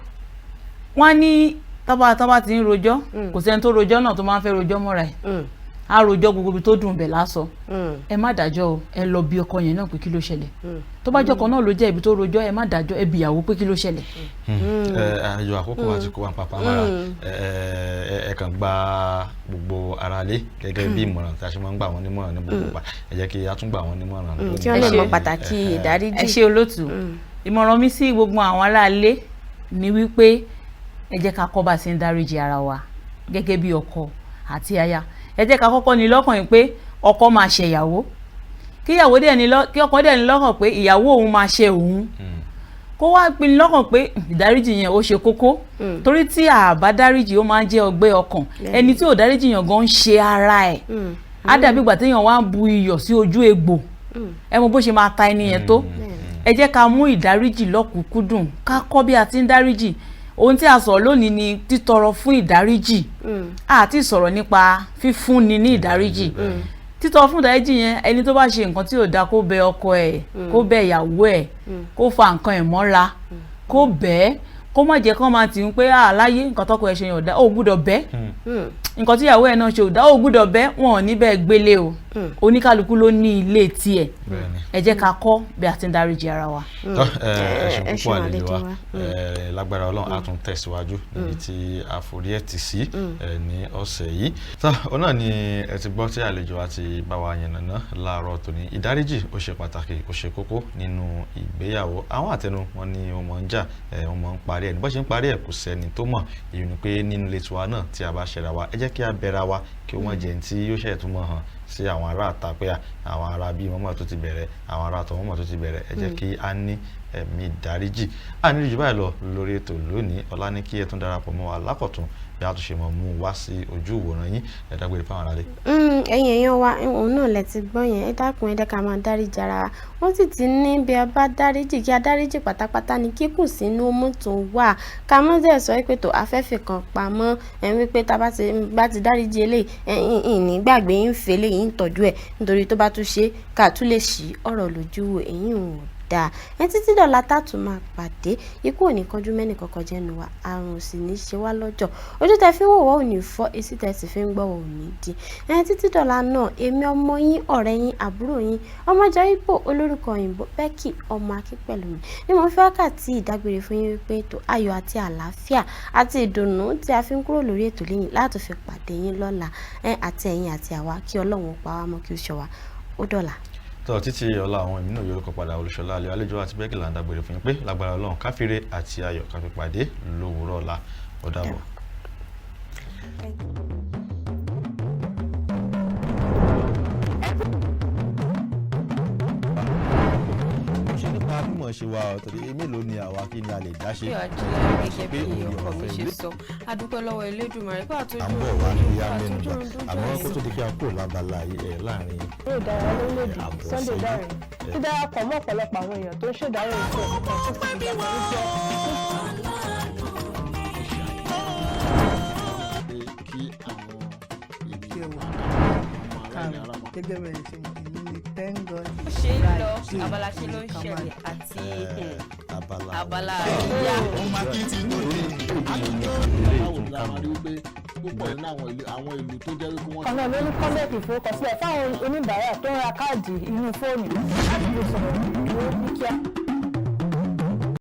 wọ́n ní tábà ti ń rojọ́ kò sẹ́ni tó rojọ́ náà tó máa ń fẹ́ rojọ́ mọ́ra ẹ̀ á rojọ́ gbogbo ibi tó dùn bẹ̀ lásọ ẹ má dájọ́ o ẹ lọ bí ọkọ yẹn náà pé kí ló ṣẹlẹ̀ tó bá jọkọ náà ló jẹ́ ibi tó rojọ́ ẹ má dájọ́ ẹ bìyàwó pé kí ló ṣẹlẹ̀. àyọ àkókò àti kó wà pàpà mára ẹ kàn gba gbogbo ara lé gẹ́gẹ́ bí ìmọ̀ràn tí a ṣe máa ń gbà wọ́n nímọ̀ràn ní gbogbo ìgbà ẹ jẹ́ kí a tún gbà wọ́n nímọ̀ràn lónìí. kí wọ́n lè mọ pàtàkì ìdáríjì. ẹ ṣe olóòtú ìmọ̀ràn mi sí gbogbo àwọn aráalé ni wípé ẹ jẹ́ ká kọ́ bá ti ń dáríjì ara wa gẹ́gẹ́ bí ọkọ àti aya ẹ jẹ́ ká kọ́kọ́ ní lọ́kàn yìí pé ọkọ máa ṣe ìyàwó kí ọkọ dẹ̀ ní lọ́kàn pé ìyàwó òun máa ṣe òun kó wá pinnu lọ́kàn pé ìdáríjì yẹn ó ṣe kókó torí tí a bá dáríjì ó máa ń jẹ́ ọgbẹ́ ọkàn ẹni tí ò dáríjì yàn gan ń ṣe ara ẹ̀ á dàbí ìgbà téèyàn wá ń bu iyọ̀ sí ojú egbò ẹ mọ bó ṣe máa ta ẹni yẹn tó ẹ jẹ́ ká mú ìdáríjì lọ́kùnkúndùn ká kọ́ bí a ti ń dáríjì ohun tí a sọ̀rọ̀ lónìí ni títọrọ fún ìdáríjì àti sọ̀rọ̀ nípa fífúnni ní ìdáríjì títọrọ fún ìdáríjì yẹn ẹni tó bá ṣe nǹkan tí ò dáa kó bẹ ọkọ ẹ̀ kó bẹ ìyàwó ẹ̀ kó fa nǹkan ẹ̀ mọ́ra kó bẹ́ẹ̀ kó má jẹ́ kán máa tì ń pé láyé nǹkan tọ́kọ ẹ̀ ṣe yàn ò dá ó gbúdọ̀ bẹ́ nǹkan tí ìyàwó ẹ̀ náà ṣe ò dá ó gbúdọ̀ bẹ́ wọn ò ní bẹ́ẹ̀ gbélé o oníkálukú ló ní ilé tiẹ̀ ẹ jẹ́ ká kọ́ bí a ti ń dáríjì ara wa. ẹ ṣe púpọ̀ àlejò wa lágbára Ọlọ́run á tún tẹ̀síwájú níbi tí a forí ẹ̀ tì sí ní ọ̀sẹ̀ yìí. ọ náà ni ẹ ti gbọ́ tí àlejò wa ti bá wa yànnàná láàárọ̀ tòní ìdáríjì ó ṣe pàtàkì ó ṣe kókó nínú ìgbéyàwó àwọn àtẹnu wọn ni wọn máa ń jà wọn máa ń parí ẹ̀ ní bó ṣe ń parí ẹ̀ kò sẹ́ni tó mọ̀ èyí ni pé nínú ilé tiwa náà tí a bá ṣẹra wa ẹ jẹ́ kí a bẹ̀ra wa kí wọ́n jẹ́ tí yóò ṣẹ̀ tún mọ̀ hàn sí àwọn ará àta pé àwọn ará bíi mọ́mọ́ tó ti bẹ̀rẹ̀ àwọn ará àtọ̀ mọ́mọ́ tó ti bẹ̀rẹ̀ ẹ jẹ́ kí a ní ẹ̀mí ìdáríjì a ní jù báyìí lọ lórí ètò lónìí ọ̀la ní kí ẹ tún darapọ̀ mọ́ wa lákọ̀tún bí a tún ṣe mọ̀ mú wá sí ojú ìwòran yín ẹ dágbére fáwọn aráalé. ẹ̀yin èèyàn wa òun náà lẹ ti gbọ́ yẹn ẹ dákun ẹ dẹ́ka máa dáríjì ara wa wọ́n sì ti ní bí a bá dáríjì kí a dáríjì pátápátá ni kíkùn sínú mọ́tò wà ká mọ́ dẹ̀ sọ pé tó afẹ́fẹ́ kan pamọ́ wípé tá bá ti dáríjì eléyìí ìní gbàgbé ń fẹ́ eléyìí ń tọ́jú ẹ̀ nítorí tó bá tún ṣe ká tún lè ṣí ọ̀rọ̀ lójú èyí ò dáa títí dọ̀la tààtù máa pàdé ikú ò ní kánjú mẹ́nì kankan jẹ́nu wa àrùn sì ní ṣe wá lọ́jọ́ ojú tẹ fi ń wò wá ò ní fọ́ etí tẹ sì fi ń gbọ́ wá ò ní di títí dọ̀la náà èmi ọmọ yín ọ̀rẹ́ yín àbúrò yín ọmọjọ ibo olórúkọ òyìnbó Becky ọmọ Akínpẹ̀lúmi ni mo fi wákàtí ìdágbére fún yín wípé ètò ayọ̀ àti àlàáfíà àti ìdùnnú tí a fi ń kúrò lórí ètò lẹ́yìn láti fi pàdé yín lọ́la àti ẹ̀yin àti àwa kí Ọlọ́run pa wá mọ́ kí ó ṣọ́ wa ó dọ̀la. tọ́ títí ọ̀la àwọn èmi náà yorùkọ padà Olúṣọlá alẹ́ àlejò àti bẹ́ẹ̀kì là ń dágbére fún yín pé lágbára Ọlọ́run káfíńrè àti ayọ̀ káfí pàdé lówùúrọ̀ ọ̀la ó dàbọ̀. mọ̀ ṣe wa ọ̀tọ̀ mélòó ni àwa kí ni a lè dá ṣe. bí ọjọ́ gẹ́gẹ́ bí ọkọ mi ṣe sọ a dúpẹ́ lọ́wọ́ Elédùmarè pé àtúntò à ń bọ̀ wá ní ìyá mẹ́nu bá àmọ́ kó tó di pé a kúrò lábala láàrin. eré ìdárayá lórílẹ̀‐èdè Sunday Dare dídarapọ̀ mọ́ ọ̀pọ̀lọpọ̀ àwọn èèyàn tó ń ṣèdárò ìfẹ́ ọ̀pọ̀ tó fi ìgbà kan jẹ́. kí àwọn gẹ́gẹ́ bẹ̀rẹ̀ sí ní thank God. ó ṣe é lọ abala ṣe ló ń ṣẹlẹ̀ àti abala ìyá. ọmọ akíntì ní òde báwo ni a máa rí wípé púpọ̀ nínú àwọn ìlú tó jẹ́ wípé wọ́n. ọ̀nà ló ní kọ́ńdẹ̀tì ìfowópamọ́sílẹ̀ fáwọn oníbàárà tó ń ra káàdì inú fóònù láti lè sọ̀rọ̀.